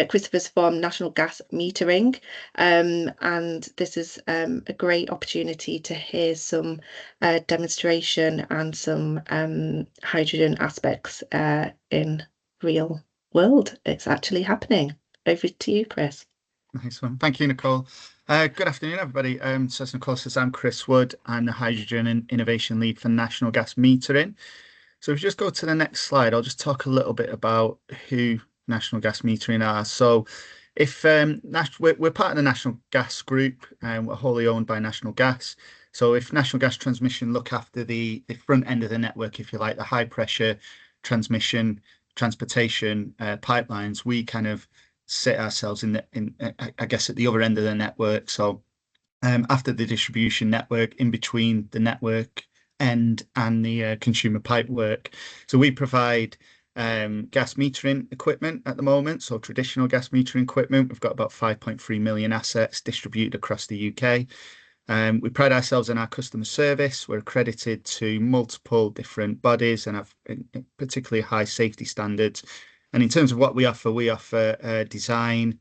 A: Christopher's from National Gas Metering, and this is a great opportunity to hear some demonstration and some hydrogen aspects in real world. It's actually happening. Over to you, Chris.
D: Nice one. Thank you, Nicole. Good afternoon, everybody. So as Nicole says, I'm Chris Wood. I'm the Hydrogen and Innovation Lead for National Gas Metering. So if you just go to the next slide, I'll just talk a little bit about who National Gas Metering are. So if we're part of the National Gas Group, and we're wholly owned by National Gas. So if National Gas Transmission look after the front end of the network, if you like, the high pressure transmission, transportation pipelines, we kind of sit ourselves in I guess at the other end of the network. So after the distribution network, in between the network end and the consumer pipe work. So we provide gas metering equipment at the moment, so traditional gas metering equipment. We've got about 5.3 million assets distributed across the UK. We pride ourselves on our customer service. We're accredited to multiple different bodies and have particularly high safety standards. And in terms of what we offer design,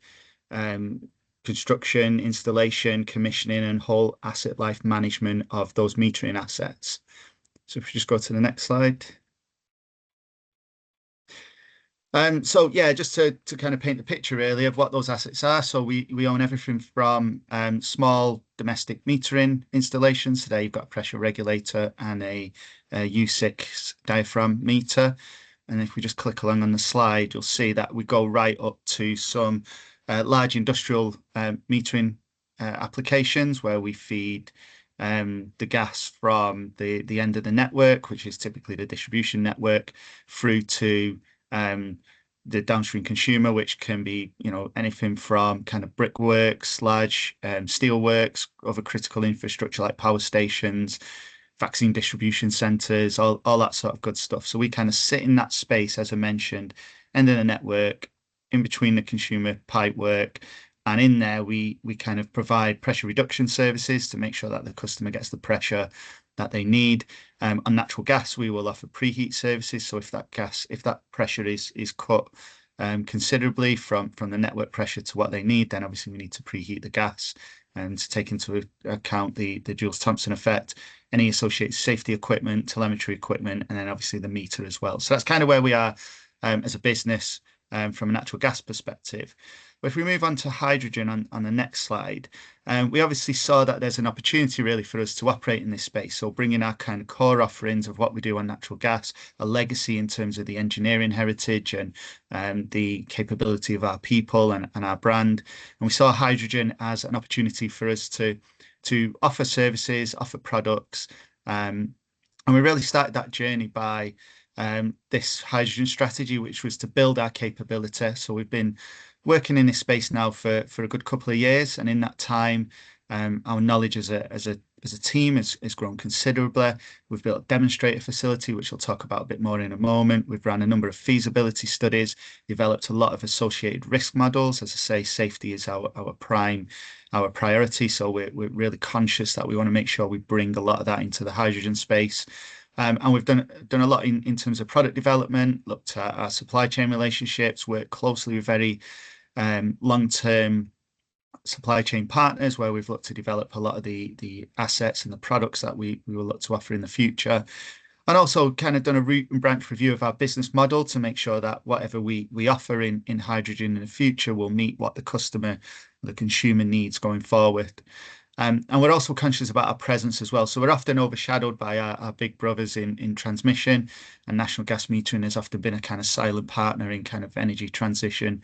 D: construction, installation, commissioning, and whole asset life management of those metering assets. So if we just go to the next slide. So yeah, just to kind of paint the picture really of what those assets are. So we own everything from small domestic metering installations. Today you've got a pressure regulator and a U6 diaphragm meter. And if we just click along on the slide, you'll see that we go right up to some large industrial metering applications where we feed the gas from the end of the network, which is typically the distribution network, through to the downstream consumer, which can be, anything from kind of brickworks, large steelworks, other critical infrastructure like power stations, vaccine distribution centres, all that sort of good stuff. So we kind of sit in that space, as I mentioned, end of the network, in between the consumer pipe work. And in there, we kind of provide pressure reduction services to make sure that the customer gets the pressure that they need. On natural gas, we will offer preheat services. So if that pressure is cut considerably from the network pressure to what they need, then obviously we need to preheat the gas and to take into account the Joule-Thomson effect, any associated safety equipment, telemetry equipment, and then obviously the meter as well. So that's kind of where we are as a business from a natural gas perspective. But if we move on to hydrogen on the next slide, we obviously saw that there's an opportunity really for us to operate in this space. So bringing our kind of core offerings of what we do on natural gas, a legacy in terms of the engineering heritage and the capability of our people and our brand. And we saw hydrogen as an opportunity for us to offer services, offer products. And we really started that journey by this hydrogen strategy, which was to build our capability. So we've been working in this space now for a good couple of years, and in that time, our knowledge as a team has grown considerably. We've built a demonstrator facility, which I'll talk about a bit more in a moment. We've run a number of feasibility studies, developed a lot of associated risk models. As I say, safety is our priority, so we're really conscious that we want to make sure we bring a lot of that into the hydrogen space. And we've done a lot in terms of product development, looked at our supply chain relationships, worked closely with very long-term supply chain partners, where we've looked to develop a lot of the assets and the products that we will look to offer in the future. And also kind of done a root and branch review of our business model to make sure that whatever we offer in hydrogen in the future will meet what the consumer needs going forward. And we're also conscious about our presence as well. So we're often overshadowed by our big brothers in transmission, and national gas metering has often been a kind of silent partner in kind of energy transition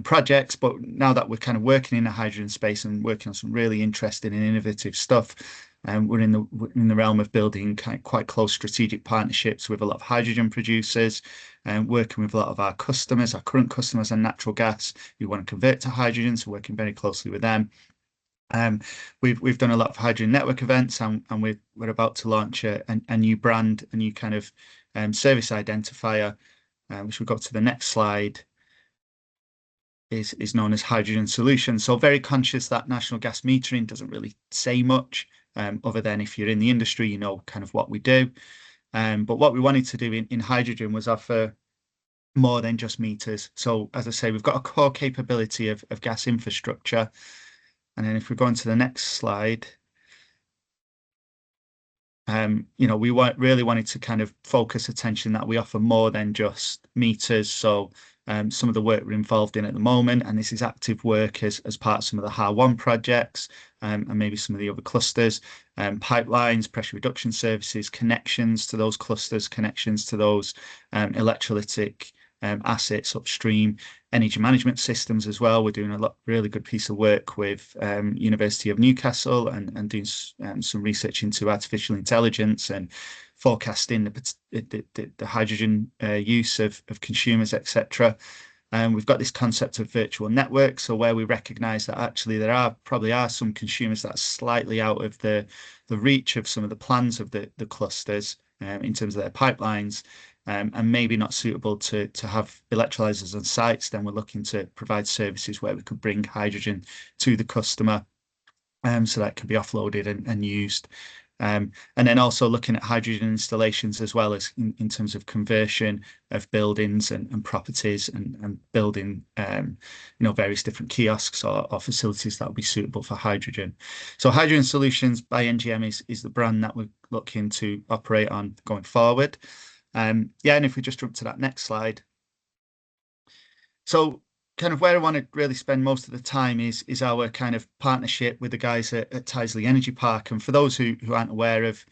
D: projects. But now that we're kind of working in the hydrogen space and working on some really interesting and innovative stuff, we're in the realm of building quite close strategic partnerships with a lot of hydrogen producers and working with a lot of our customers, our current customers on natural gas who want to convert to hydrogen. So working very closely with them. We've done a lot of hydrogen network events, and we're about to launch a new brand, a new kind of service identifier, which we'll go to the next slide, is known as Hydrogen Solutions. So very conscious that national gas metering doesn't really say much, other than if you're in the industry, you know kind of what we do. But what we wanted to do in hydrogen was offer more than just meters. So as I say, we've got a core capability of gas infrastructure. And then if we go on to the next slide, we really wanted to kind of focus attention that we offer more than just meters. So some of the work we're involved in at the moment, and this is active work as part of some of the HAR1 projects, and maybe some of the other clusters, pipelines, pressure reduction services, connections to those clusters, connections to those electrolytic assets upstream, energy management systems as well. We're doing a really good piece of work with University of Newcastle and doing some research into artificial intelligence and forecasting the hydrogen use of consumers, etc. We've got this concept of virtual networks, so where we recognise that actually there probably are some consumers that are slightly out of the reach of some of the plans of the clusters in terms of their pipelines. And maybe not suitable to have electrolyzers on sites, then we're looking to provide services where we could bring hydrogen to the customer, so that can be offloaded and used. And then also looking at hydrogen installations as well as in terms of conversion of buildings and properties and building various different kiosks or facilities that will be suitable for hydrogen. So Hydrogen Solutions by NGM is the brand that we're looking to operate on going forward. And if we just jump to that next slide. So kind of where I want to really spend most of the time is our kind of partnership with the guys at Tyseley Energy Park. And for those who aren't aware of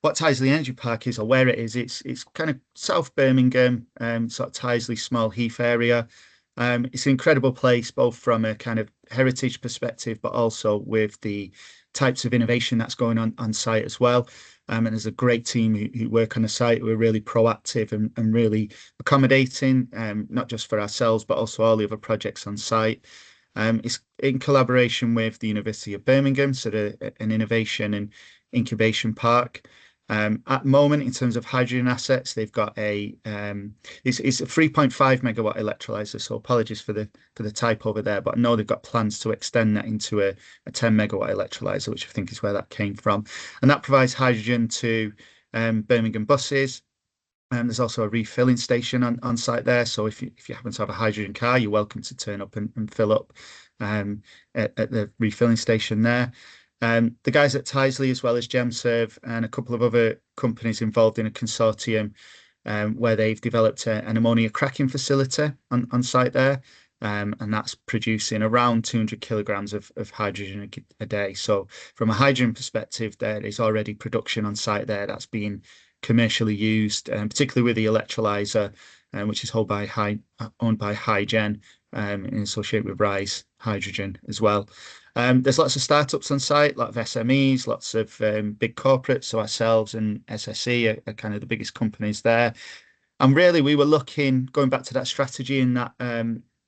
D: what Tyseley Energy Park is or where it is, it's kind of South Birmingham, sort of Tyseley, Small Heath area. It's an incredible place, both from a kind of heritage perspective, but also with the types of innovation that's going on site as well. And there's a great team who work on the site who are really proactive and really accommodating, not just for ourselves, but also all the other projects on site. It's in collaboration with the University of Birmingham, so an innovation and incubation park. At the moment, in terms of hydrogen assets, they've got it's a 3.5 megawatt electrolyzer. So apologies for the typo over there, but I know they've got plans to extend that into a 10 megawatt electrolyzer, which I think is where that came from. And that provides hydrogen to Birmingham buses. There's also a refilling station on site there. So if you happen to have a hydrogen car, you're welcome to turn up and fill up at the refilling station there. The guys at Tyseley, as well as GemServe and a couple of other companies involved in a consortium where they've developed an ammonia cracking facility on site there. And that's producing around 200 kilograms of hydrogen a day. So from a hydrogen perspective, there is already production on site there that's being commercially used, particularly with the electrolyzer, which is owned by Hygen and associated with Rise Hydrogen as well. There's lots of startups on site, a lot of SMEs, lots of big corporates. So ourselves and SSE are kind of the biggest companies there. And really, we were going back to that strategy and that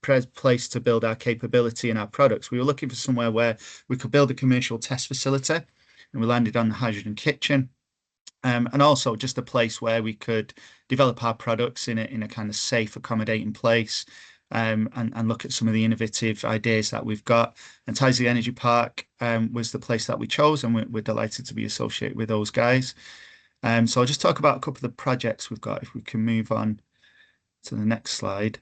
D: place to build our capability and our products. We were looking for somewhere where we could build a commercial test facility, and we landed on the Hydrogen Kitchen. And also just a place where we could develop our products in a kind of safe, accommodating place, and look at some of the innovative ideas that we've got. And Tyseley Energy Park was the place that we chose, and we're delighted to be associated with those guys. So I'll just talk about a couple of the projects we've got, if we can move on to the next slide.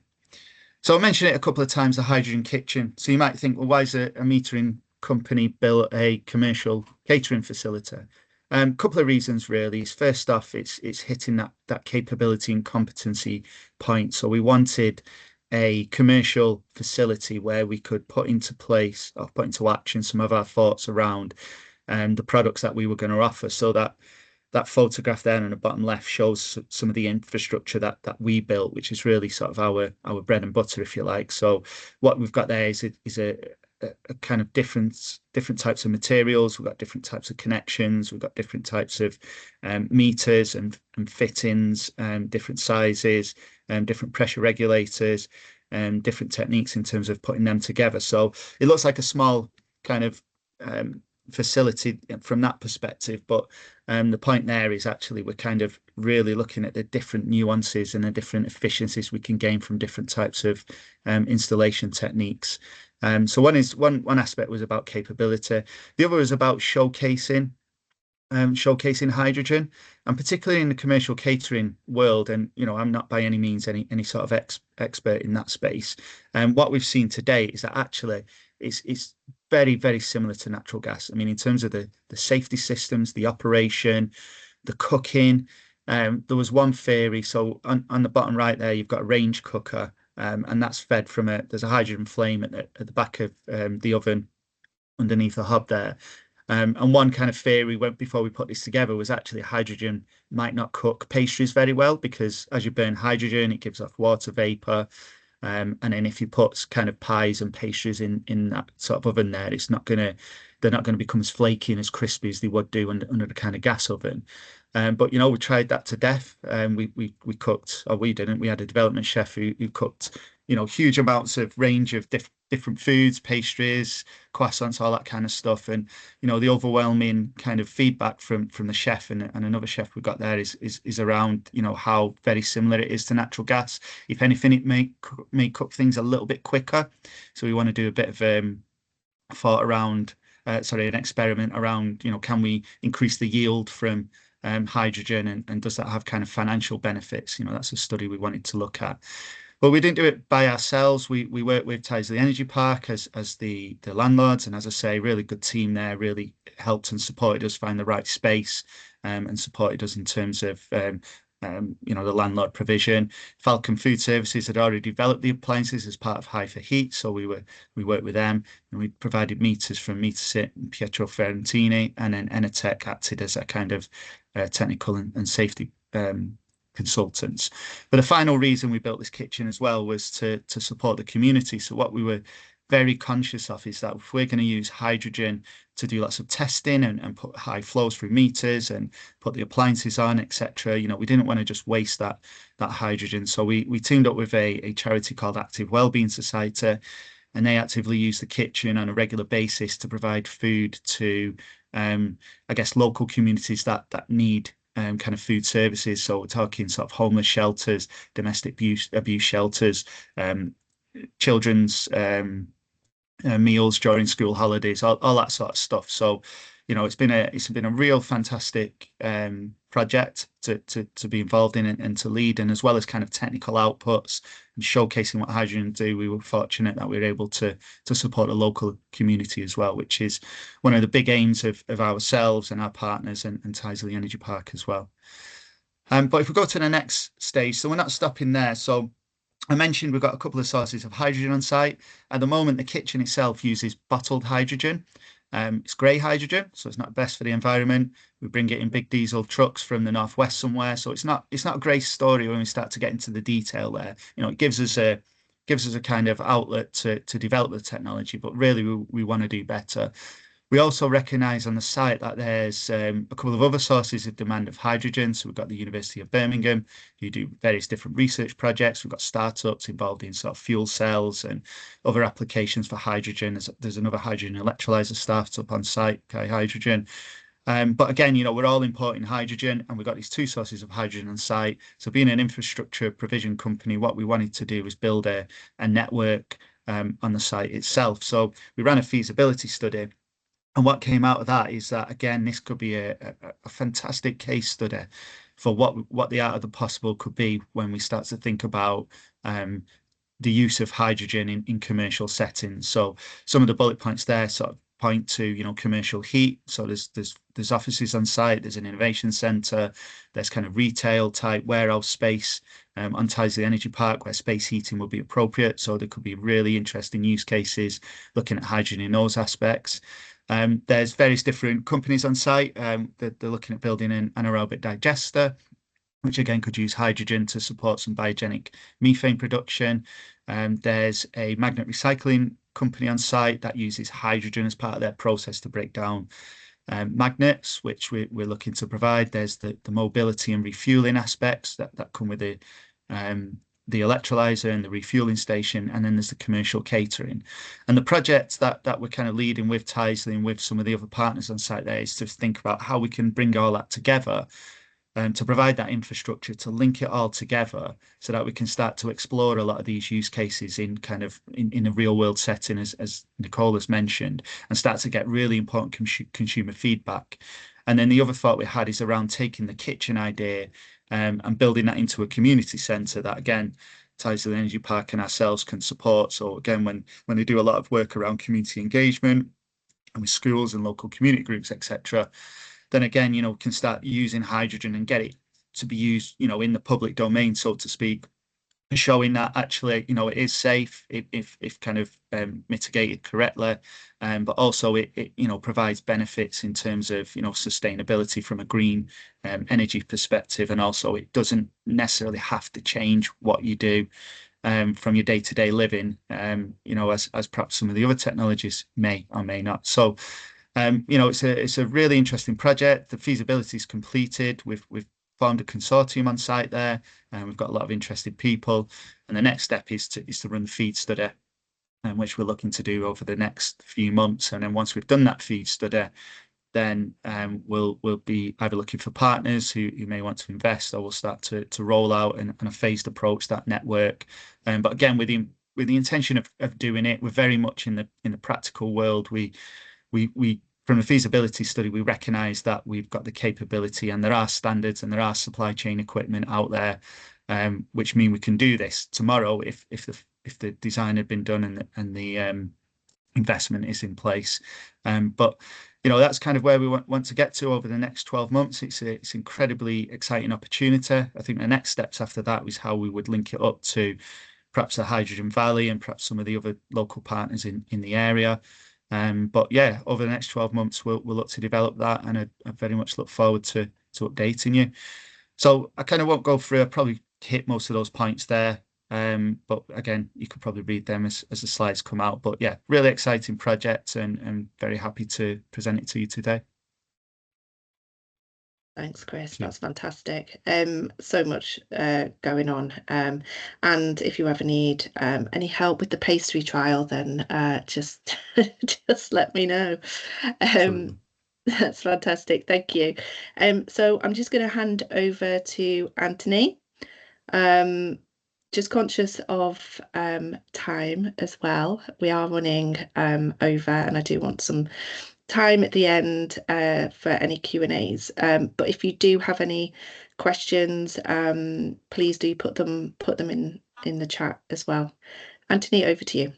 D: So I mentioned it a couple of times, the Hydrogen Kitchen. So you might think, well, why is a metering company built a commercial catering facility? Couple of reasons really. First off, it's hitting that capability and competency point. So we wanted a commercial facility where we could put into place or put into action some of our thoughts around the products that we were going to offer. So that photograph there on the bottom left shows some of the infrastructure that we built, which is really sort of our bread and butter, if you like. So what we've got there is a kind of different types of materials. We've got different types of connections. We've got different types of meters and fittings, different sizes, different pressure regulators, and different techniques in terms of putting them together. So it looks like a small kind of facility from that perspective, but the point there is actually we're kind of really looking at the different nuances and the different efficiencies we can gain from different types of installation techniques. So one aspect was about capability. The other was about showcasing hydrogen, and particularly in the commercial catering world. And I'm not by any means any sort of expert in that space. And what we've seen to date is that actually it's very, very similar to natural gas. I mean, in terms of the safety systems, the operation, the cooking. There was one theory. So on the bottom right there, you've got a range cooker. And that's fed from there's a hydrogen flame at the back of the oven underneath the hob there. And one kind of theory before we put this together was actually hydrogen might not cook pastries very well, because as you burn hydrogen, it gives off water vapor. And then if you put kind of pies and pastries in that sort of oven there, they're not going to become as flaky and as crispy as they would do under the kind of gas oven. But we tried that to death. We cooked, or we didn't. We had a development chef who cooked, huge amounts of range of different foods, pastries, croissants, all that kind of stuff. And the overwhelming kind of feedback from the chef and another chef we got there is around how very similar it is to natural gas. If anything, it may cook things a little bit quicker. So we want to do a bit of thought around, an experiment around, can we increase the yield from hydrogen, and does that have kind of financial benefits? That's a study we wanted to look at. But we didn't do it by ourselves. We worked with Tyseley Energy Park as the landlords, and as I say, really good team there, really helped and supported us find the right space, and supported us in terms of the landlord provision. Falcon Food Services had already developed the appliances as part of High for Heat, so we worked with them, and we provided meters from Metersit and Pietro Ferrantini, and then Enertech acted as a kind of technical and safety consultants. But the final reason we built this kitchen as well was to support the community. So what we were very conscious of is that if we're going to use hydrogen to do lots of testing and put high flows through meters and put the appliances on, etc., we didn't want to just waste that hydrogen. So we teamed up with a charity called Active Wellbeing Society, and they actively use the kitchen on a regular basis to provide food to local communities that need kind of food services. So we're talking sort of homeless shelters, domestic abuse shelters, children's meals during school holidays, all that sort of stuff. So, it's been a real fantastic project to be involved in and to lead, and as well as kind of technical outputs and showcasing what hydrogen do. We were fortunate that we were able to support the local community as well, which is one of the big aims of ourselves and our partners and Tyseley Energy Park as well. But if we go to the next stage, so we're not stopping there. So I mentioned we've got a couple of sources of hydrogen on site. At the moment, the kitchen itself uses bottled hydrogen. It's grey hydrogen, so it's not best for the environment. We bring it in big diesel trucks from the northwest somewhere, so it's not a great story when we start to get into the detail there. It gives us a kind of outlet to develop the technology, but really we want to do better. We also recognise on the site that there's a couple of other sources of demand of hydrogen. So we've got the University of Birmingham, who do various different research projects. We've got startups involved in sort of fuel cells and other applications for hydrogen. There's another hydrogen electrolyser startup on site, Kai Hydrogen. But again, we're all importing hydrogen, and we've got these two sources of hydrogen on site. So being an infrastructure provision company, what we wanted to do was build a network on the site itself. So we ran a feasibility study. And what came out of that is that, again, this could be a fantastic case study for what the art of the possible could be when we start to think about the use of hydrogen in commercial settings. So some of the bullet points there sort of point to, commercial heat. So there's offices on site, there's an innovation centre, there's kind of retail type warehouse space on Tyseley Energy Park where space heating would be appropriate. So there could be really interesting use cases looking at hydrogen in those aspects. There's various different companies on site. They're looking at building an anaerobic digester, which again could use hydrogen to support some biogenic methane production. There's a magnet recycling company on site that uses hydrogen as part of their process to break down magnets, which we're looking to provide. There's the mobility and refueling aspects that come with the electrolyzer and the refueling station, and then there's the commercial catering. And the project that we're kind of leading with Tyseley and with some of the other partners on site there is to think about how we can bring all that together and to provide that infrastructure to link it all together so that we can start to explore a lot of these use cases in kind of in a real world setting, as Nicole has mentioned, and start to get really important consumer feedback. And then the other thought we had is around taking the kitchen idea and building that into a community centre that, again, Tyseley Energy Park and ourselves can support. So again, when they do a lot of work around community engagement and with schools and local community groups, etc., then again, can start using hydrogen and get it to be used, in the public domain, so to speak, showing that actually, it is safe if kind of mitigated correctly, but also it provides benefits in terms of sustainability from a green energy perspective, and also it doesn't necessarily have to change what you do from your day-to-day living, as perhaps some of the other technologies may or may not. So it's a really interesting project. The feasibility is completed. We've formed a consortium on site there, and we've got a lot of interested people. And the next step is to run the feed study, which we're looking to do over the next few months. And then once we've done that feed study, then we'll be either looking for partners who may want to invest, or we'll start to roll out and a phased approach that network. But again, with the intention of doing it, we're very much in the practical world. We from the feasibility study, we recognise that we've got the capability, and there are standards and there are supply chain equipment out there, which mean we can do this tomorrow if the design had been done and the investment is in place. But that's kind of where we want to get to over the next 12 months. It's incredibly exciting opportunity. I think the next steps after that is how we would link it up to perhaps the Hydrogen Valley and perhaps some of the other local partners in the area. But yeah, over the next 12 months, we'll look to develop that, and I very much look forward to updating you. So I kind of won't go through, I'll probably hit most of those points there. But again, you could probably read them as the slides come out. But yeah, really exciting project, and very happy to present it to you today.
A: Thanks, Chris. That's fantastic. So much going on. And if you ever need any help with the pastry trial, then just just let me know. That's fantastic. Thank you. So I'm just going to hand over to Anthony. Just conscious of time as well. We are running over, and I do want some time at the end for any Q&As. But if you do have any questions, please do put them in the chat as well. Anthony, over to you.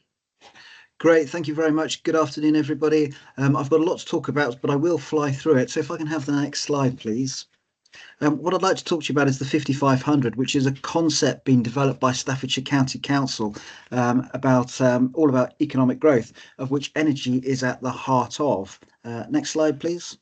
E: Great, thank you very much. Good afternoon, everybody. I've got a lot to talk about, but I will fly through it. So if I can have the next slide, please. What I'd like to talk to you about is the 5500, which is a concept being developed by Staffordshire County Council about all about economic growth, of which energy is at the heart of. Next slide, please.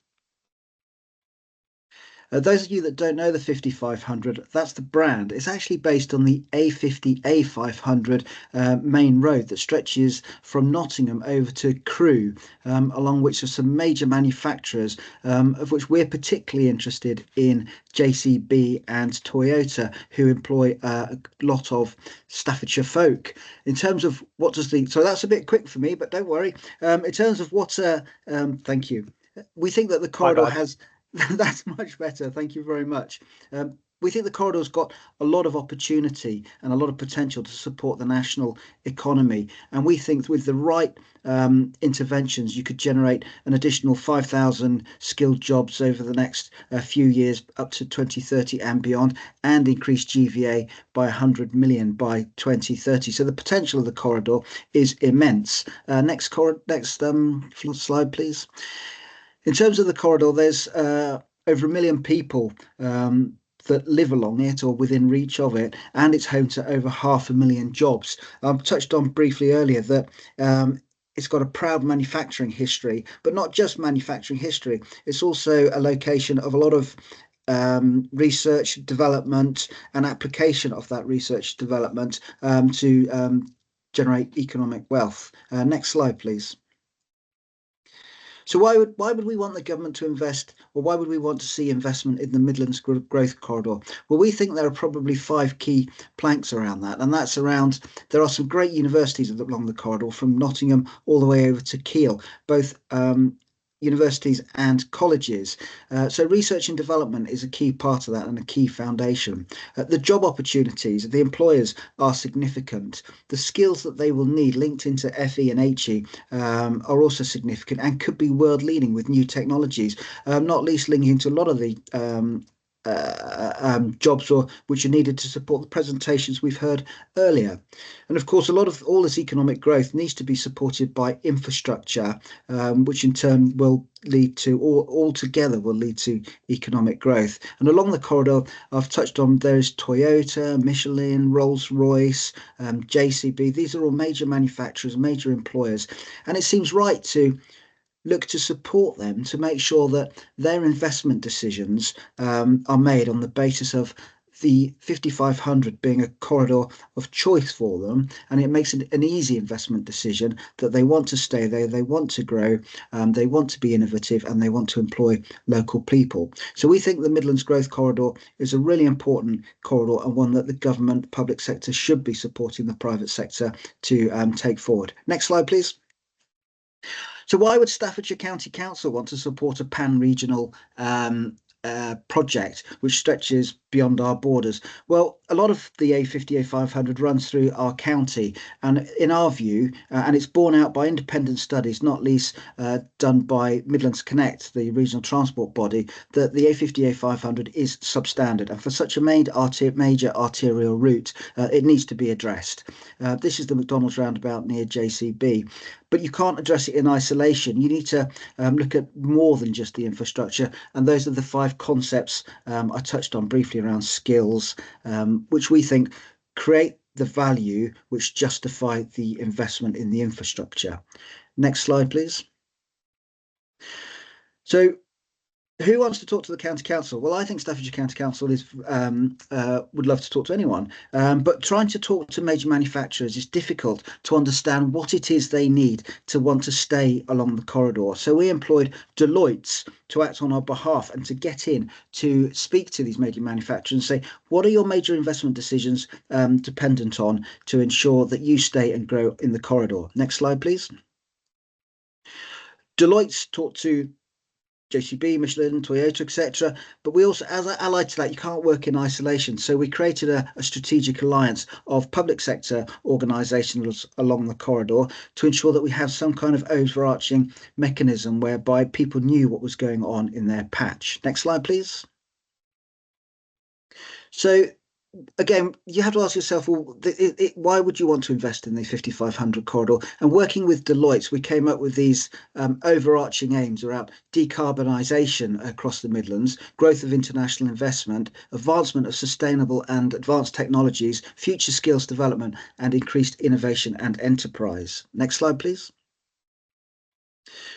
E: Those of you that don't know the 5500, that's the brand. It's actually based on the A50 A500 main road that stretches from Nottingham over to Crewe, along which are some major manufacturers, of which we're particularly interested in JCB and Toyota, who employ a lot of Staffordshire folk. In terms of what does the... So that's a bit quick for me, but don't worry. In terms of what... thank you. We think that the corridor has... That's much better. Thank you very much. We think the corridor's got a lot of opportunity and a lot of potential to support the national economy. And we think with the right interventions, you could generate an additional 5,000 skilled jobs over the next few years up to 2030 and beyond, and increase GVA by 100 million by 2030. So the potential of the corridor is immense. Next slide, please. In terms of the corridor, there's over 1 million people that live along it or within reach of it, and it's home to over 500,000 jobs. I've touched on briefly earlier that it's got a proud manufacturing history, but not just manufacturing history. It's also a location of a lot of research, development, and application of that research development to generate economic wealth. Next slide, please. So why would we want the government to invest, or why would we want to see investment in the Midlands Growth Corridor? Well, we think there are probably 5 key planks around that, and that's around, there are some great universities along the corridor from Nottingham all the way over to Kiel, both universities and colleges. So research and development is a key part of that and a key foundation. The job opportunities, the employers are significant. The skills that they will need linked into FE and HE are also significant and could be world leading with new technologies, not least linking to a lot of the jobs which are needed to support the presentations we've heard earlier. And of course, a lot of all this economic growth needs to be supported by infrastructure, which in turn will lead to, all together will lead to economic growth. And along the corridor, I've touched on, there's Toyota, Michelin, Rolls-Royce, JCB. These are all major manufacturers, major employers, and it seems right to look to support them to make sure that their investment decisions are made on the basis of the 5500 being a corridor of choice for them, and it makes an easy investment decision that they want to stay there, they want to grow, they want to be innovative, and they want to employ local people. So we think the Midlands Growth Corridor is a really important corridor, and one that the government, public sector should be supporting the private sector to take forward. Next slide, please. So why would Staffordshire County Council want to support a pan-regional project which stretches beyond our borders? Well, a lot of the A50, A500 runs through our county, and in our view, and it's borne out by independent studies, not least done by Midlands Connect, the regional transport body, that the A50, A500 is substandard, and for such a major arterial route, it needs to be addressed. This is the McDonald's roundabout near JCB. But you can't address it in isolation. You need to look at more than just the infrastructure. And those are the 5 concepts I touched on briefly around skills, which we think create the value which justify the investment in the infrastructure. Next slide, please. So who wants to talk to the County Council? Well, I think Staffordshire County Council is would love to talk to anyone, but trying to talk to major manufacturers is difficult to understand what it is they need to want to stay along the corridor. So we employed Deloitte to act on our behalf and to get in to speak to these major manufacturers and say, what are your major investment decisions dependent on to ensure that you stay and grow in the corridor? Next slide, please. Deloitte talked to JCB, Michelin, Toyota, etc. But we also, as allied to that, you can't work in isolation. So we created a strategic alliance of public sector organisations along the corridor to ensure that we have some kind of overarching mechanism whereby people knew what was going on in their patch. Next slide, please. So again, you have to ask yourself, well, why would you want to invest in the 5500 corridor? And working with Deloitte, we came up with these overarching aims around decarbonisation across the Midlands, growth of international investment, advancement of sustainable and advanced technologies, future skills development, and increased innovation and enterprise. Next slide, please.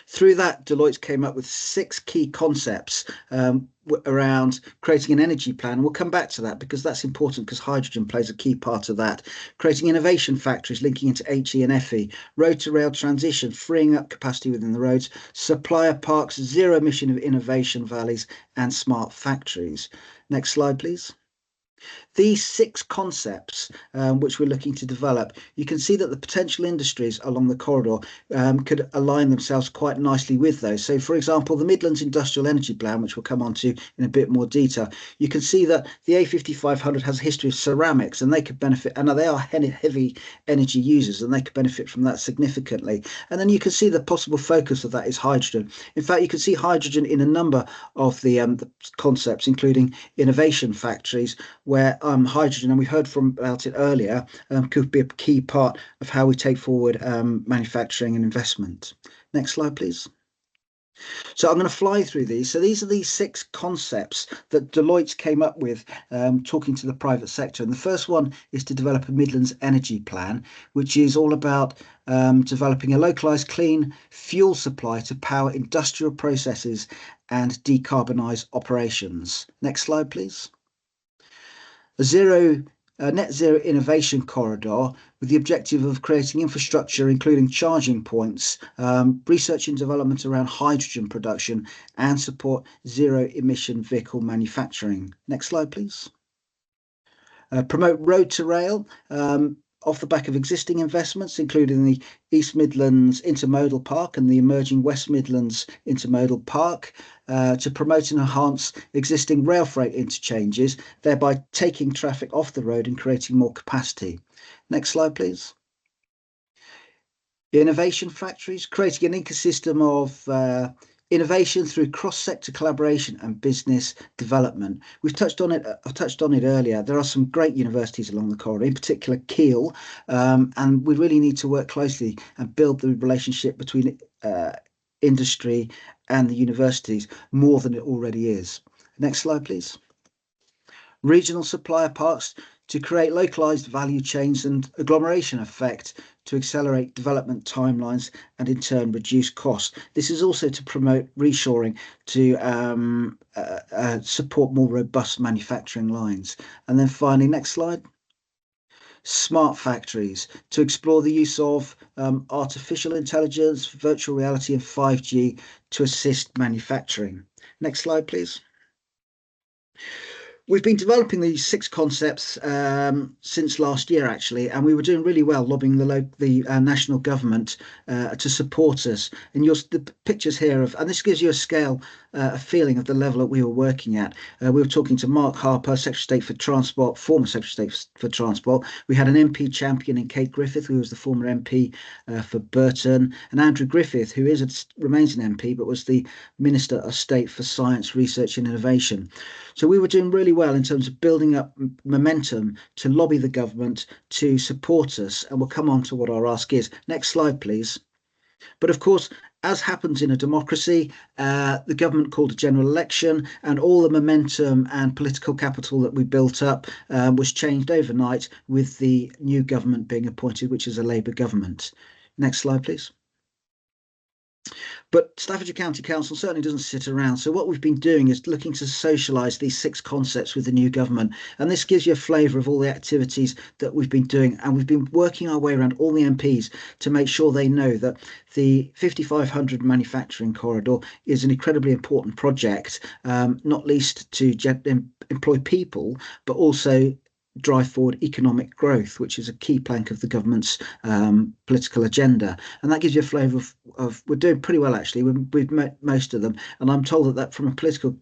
E: Through that, Deloitte came up with 6 key concepts around creating an energy plan. We'll come back to that because that's important, because hydrogen plays a key part of that. Creating innovation factories linking into HE and FE, road to rail transition, freeing up capacity within the roads, supplier parks, zero emission of innovation valleys, and smart factories. Next slide, please. These 6 concepts, which we're looking to develop, you can see that the potential industries along the corridor could align themselves quite nicely with those. So, for example, the Midlands Industrial Energy Plan, which we'll come on to in a bit more detail, you can see that the A5500 has a history of ceramics, and they could benefit, and they are heavy energy users, and they could benefit from that significantly. And then you can see the possible focus of that is hydrogen. In fact, you can see hydrogen in a number of the concepts, including innovation factories, where hydrogen, and we heard about it earlier, could be a key part of how we take forward manufacturing and investment. Next slide, please. So I'm going to fly through these. So these are these 6 concepts that Deloitte came up with, talking to the private sector. And the first one is to develop a Midlands energy plan, which is all about developing a localised clean fuel supply to power industrial processes and decarbonise operations. Next slide, please. A net zero innovation corridor with the objective of creating infrastructure, including charging points, research and development around hydrogen production, and support zero emission vehicle manufacturing. Next slide, please. Promote road to rail off the back of existing investments, including the East Midlands Intermodal Park and the emerging West Midlands Intermodal Park, to promote and enhance existing rail freight interchanges, thereby taking traffic off the road and creating more capacity. Next slide, please. Innovation factories, creating an ecosystem of innovation through cross-sector collaboration and business development. We've touched on it. I touched on it earlier. There are some great universities along the corridor, in particular Keele, and we really need to work closely and build the relationship between industry and the universities more than it already is. Next slide, please. Regional supplier parks to create localized value chains and agglomeration effect to accelerate development timelines and in turn reduce costs. This is also to promote reshoring to support more robust manufacturing lines. And then finally, next slide. Smart factories to explore the use of artificial intelligence, virtual reality and 5G to assist manufacturing. Next slide, please. We've been developing these 6 concepts since last year, actually, and we were doing really well lobbying the national government to support us. And the pictures here of, and this gives you a scale, a feeling of the level that we were working at. We were talking to Mark Harper, Secretary of State for Transport, former Secretary of State for Transport. We had an MP champion in Kate Griffith, who was the former MP for Burton, and Andrew Griffith, who remains an MP, but was the Minister of State for Science, Research and Innovation. So we were doing really well in terms of building up momentum to lobby the government to support us, and we'll come on to what our ask is. Next slide, please. But of course, as happens in a democracy, the government called a general election, and all the momentum and political capital that we built up was changed overnight with the new government being appointed, which is a Labour government. Next slide, please. But Staffordshire County Council certainly doesn't sit around. So what we've been doing is looking to socialise these 6 concepts with the new government. And this gives you a flavour of all the activities that we've been doing. And we've been working our way around all the MPs to make sure they know that the 5500 manufacturing corridor is an incredibly important project, not least to employ people, but also drive forward economic growth, which is a key plank of the government's political agenda. And that gives you a flavour of we're doing pretty well, actually. We've met most of them. And I'm told that from a political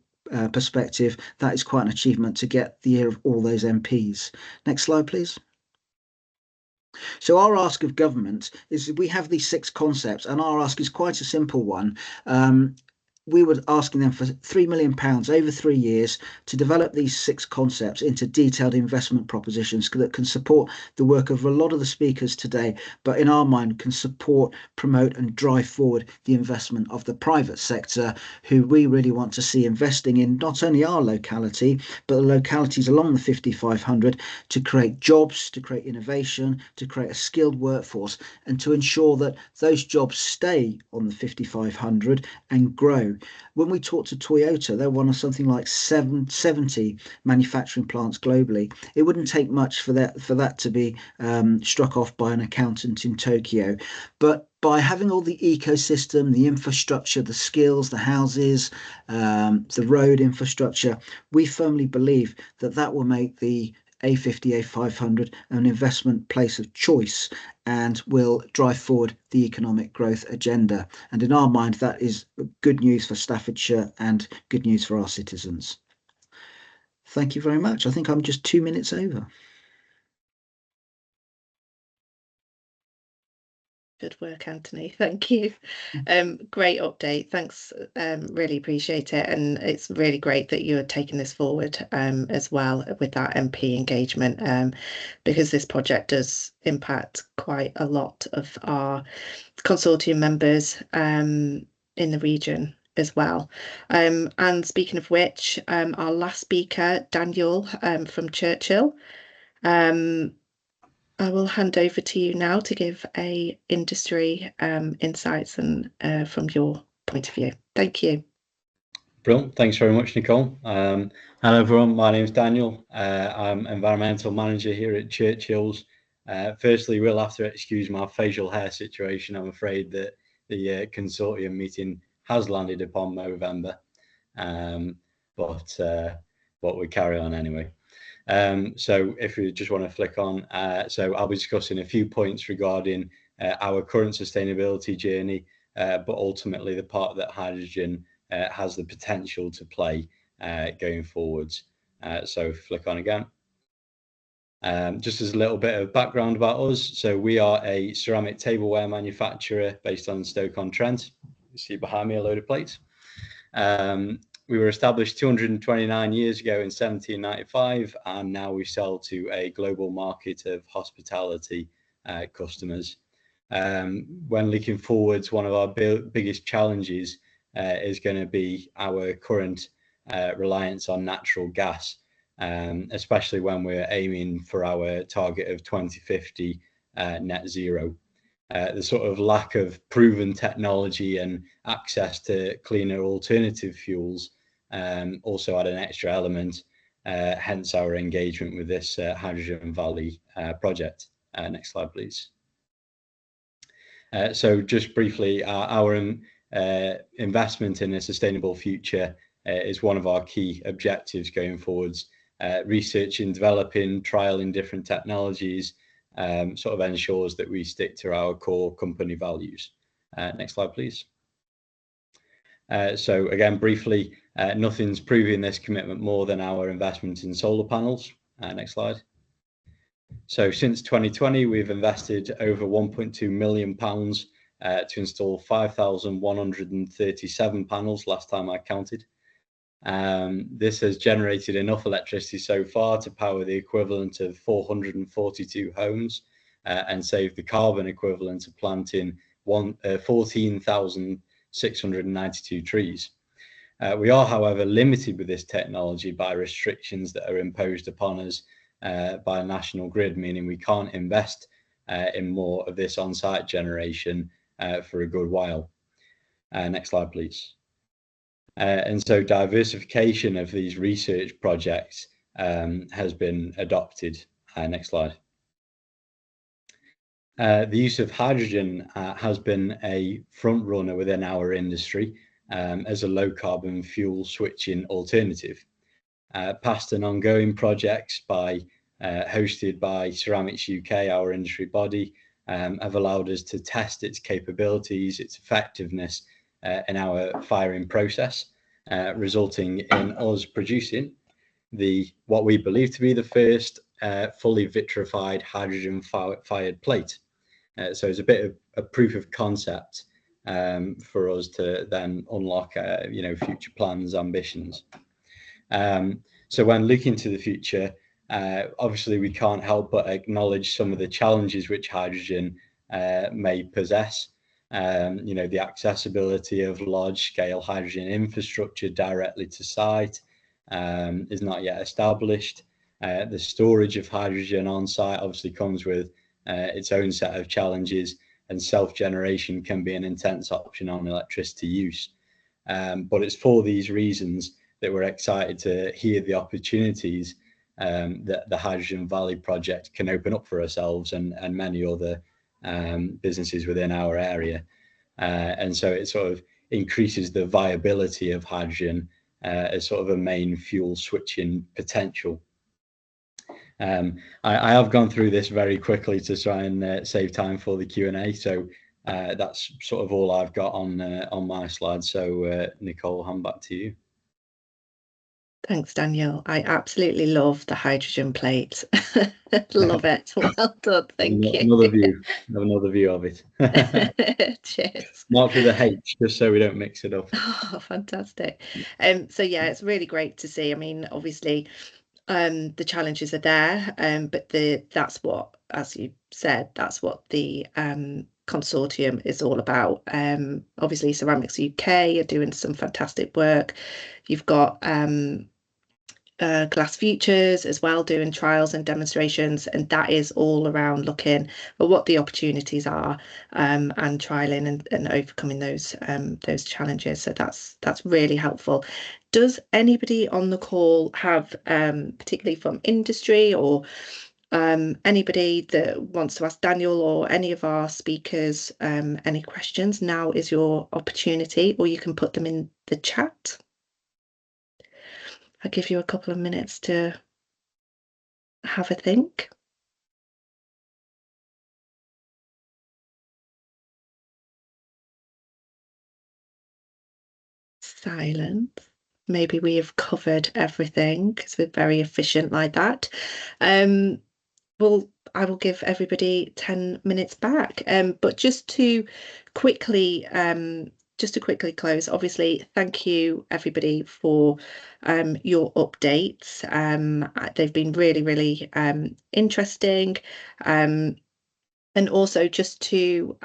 E: perspective, that is quite an achievement to get the ear of all those MPs. Next slide, please. So our ask of government is we have these 6 concepts, and our ask is quite a simple one. We were asking them for £3 million over 3 years to develop these 6 concepts into detailed investment propositions that can support the work of a lot of the speakers today, but in our mind can support, promote and drive forward the investment of the private sector, who we really want to see investing in not only our locality, but the localities along the 5500 to create jobs, to create innovation, to create a skilled workforce, and to ensure that those jobs stay on the 5500 and grow. When we talk to Toyota, they're one of something like 70 manufacturing plants globally. It wouldn't take much for that to be struck off by an accountant in Tokyo. But by having all the ecosystem, the infrastructure, the skills, the houses, the road infrastructure, we firmly believe that will make the A50, A500 an investment place of choice and will drive forward the economic growth agenda. And in our mind, that is good news for Staffordshire and good news for our citizens. Thank you very much. I think I'm just 2 minutes over.
A: Good work, Anthony. Thank you. Great update. Thanks. Really appreciate it. And it's really great that you are taking this forward as well with that MP engagement, because this project does impact quite a lot of our consortium members in the region as well. And speaking of which, our last speaker, Daniel from Churchill. I will hand over to you now to give a industry insights and from your point of view. Thank you.
F: Brilliant. Thanks very much, Nicole. Hello, everyone. My name is Daniel. I'm environmental manager here at Churchill's. Firstly, we'll have to excuse my facial hair situation. I'm afraid that the consortium meeting has landed upon November, but we carry on anyway. So if you just want to flick on, so I'll be discussing a few points regarding our current sustainability journey, but ultimately the part that hydrogen has the potential to play going forwards. So flick on again. Just as a little bit of background about us, so we are a ceramic tableware manufacturer based on Stoke-on-Trent. You see behind me a load of plates. We were established 229 years ago in 1795, and now we sell to a global market of hospitality customers. When looking forwards, one of our biggest challenges is going to be our current reliance on natural gas, especially when we're aiming for our target of 2050 net zero. The sort of lack of proven technology and access to cleaner alternative fuels also add an extra element, hence our engagement with this Hydrogen Valley project. Next slide, please. So just briefly, our investment in a sustainable future is one of our key objectives going forwards. Researching, developing, trialing different technologies sort of ensures that we stick to our core company values. Next slide, please. So again, briefly, nothing's proving this commitment more than our investment in solar panels. Next slide. So since 2020, we've invested over £1.2 million to install 5,137 panels last time I counted. This has generated enough electricity so far to power the equivalent of 442 homes and save the carbon equivalent of planting 14,692 trees. We are, however, limited with this technology by restrictions that are imposed upon us by a national grid, meaning we can't invest in more of this on-site generation for a good while. Next slide, please. And so diversification of these research projects has been adopted. Next slide. The use of hydrogen has been a front runner within our industry as a low carbon fuel switching alternative. Past and ongoing projects by hosted by Ceramics UK, our industry body, have allowed us to test its capabilities, its effectiveness in our firing process, resulting in us producing what we believe to be the first fully vitrified hydrogen fired plate. So it's a bit of a proof of concept for us to then unlock future plans, ambitions. So when looking to the future, obviously we can't help but acknowledge some of the challenges which hydrogen may possess. The accessibility of large-scale hydrogen infrastructure directly to site is not yet established. The storage of hydrogen on site obviously comes with its own set of challenges, and self-generation can be an intense option on electricity use. But it's for these reasons that we're excited to hear the opportunities that the Hydrogen Valley project can open up for ourselves and many other businesses within our area. And so it sort of increases the viability of hydrogen as sort of a main fuel switching potential. I have gone through this very quickly to try and save time for the Q&A. So that's sort of all I've got on my slide. So Nicole, I'll hand back to you.
A: Thanks, Daniel. I absolutely love the hydrogen plate. Love it. Well done. Thank you.
F: Another view of it.
A: Cheers.
F: Marked with a H, just so we don't mix it up.
A: Oh, fantastic. So yeah, it's really great to see. I mean, obviously, the challenges are there, but that's what, as you said, that's what the consortium is all about. Obviously, Ceramics UK are doing some fantastic work. You've got Glass Futures as well, doing trials and demonstrations, and that is all around looking at what the opportunities are and trialing and overcoming those challenges. So that's really helpful. Does anybody on the call have, particularly from industry or anybody that wants to ask Daniel or any of our speakers any questions? Now is your opportunity, or you can put them in the chat. I'll give you a couple of minutes to have a think. Silence. Maybe we have covered everything because we're very efficient like that. Well, I will give everybody 10 minutes back. But just to quickly close, obviously, thank you everybody for your updates. They've been really, really interesting. And also just to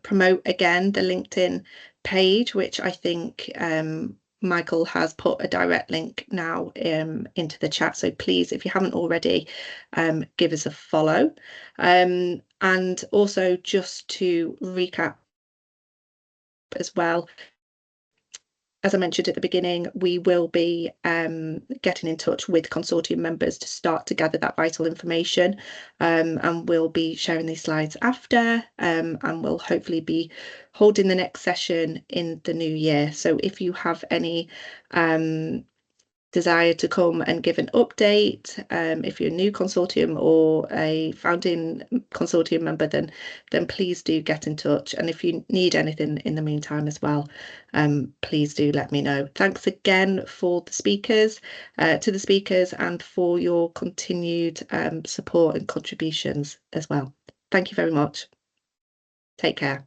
A: promote again the LinkedIn page, which I think Michael has put a direct link now into the chat. So please, if you haven't already, give us a follow. And also just to recap as well, as I mentioned at the beginning, we will be getting in touch with consortium members to start to gather that vital information, and we'll be sharing these slides after, and we'll hopefully be holding the next session in the new year. So if you have any desire to come and give an update, if you're a new consortium or a founding consortium member, then please do get in touch. And if you need anything in the meantime as well, please do let me know. Thanks again for the speakers, and for your continued support and contributions as well. Thank you very much. Take care.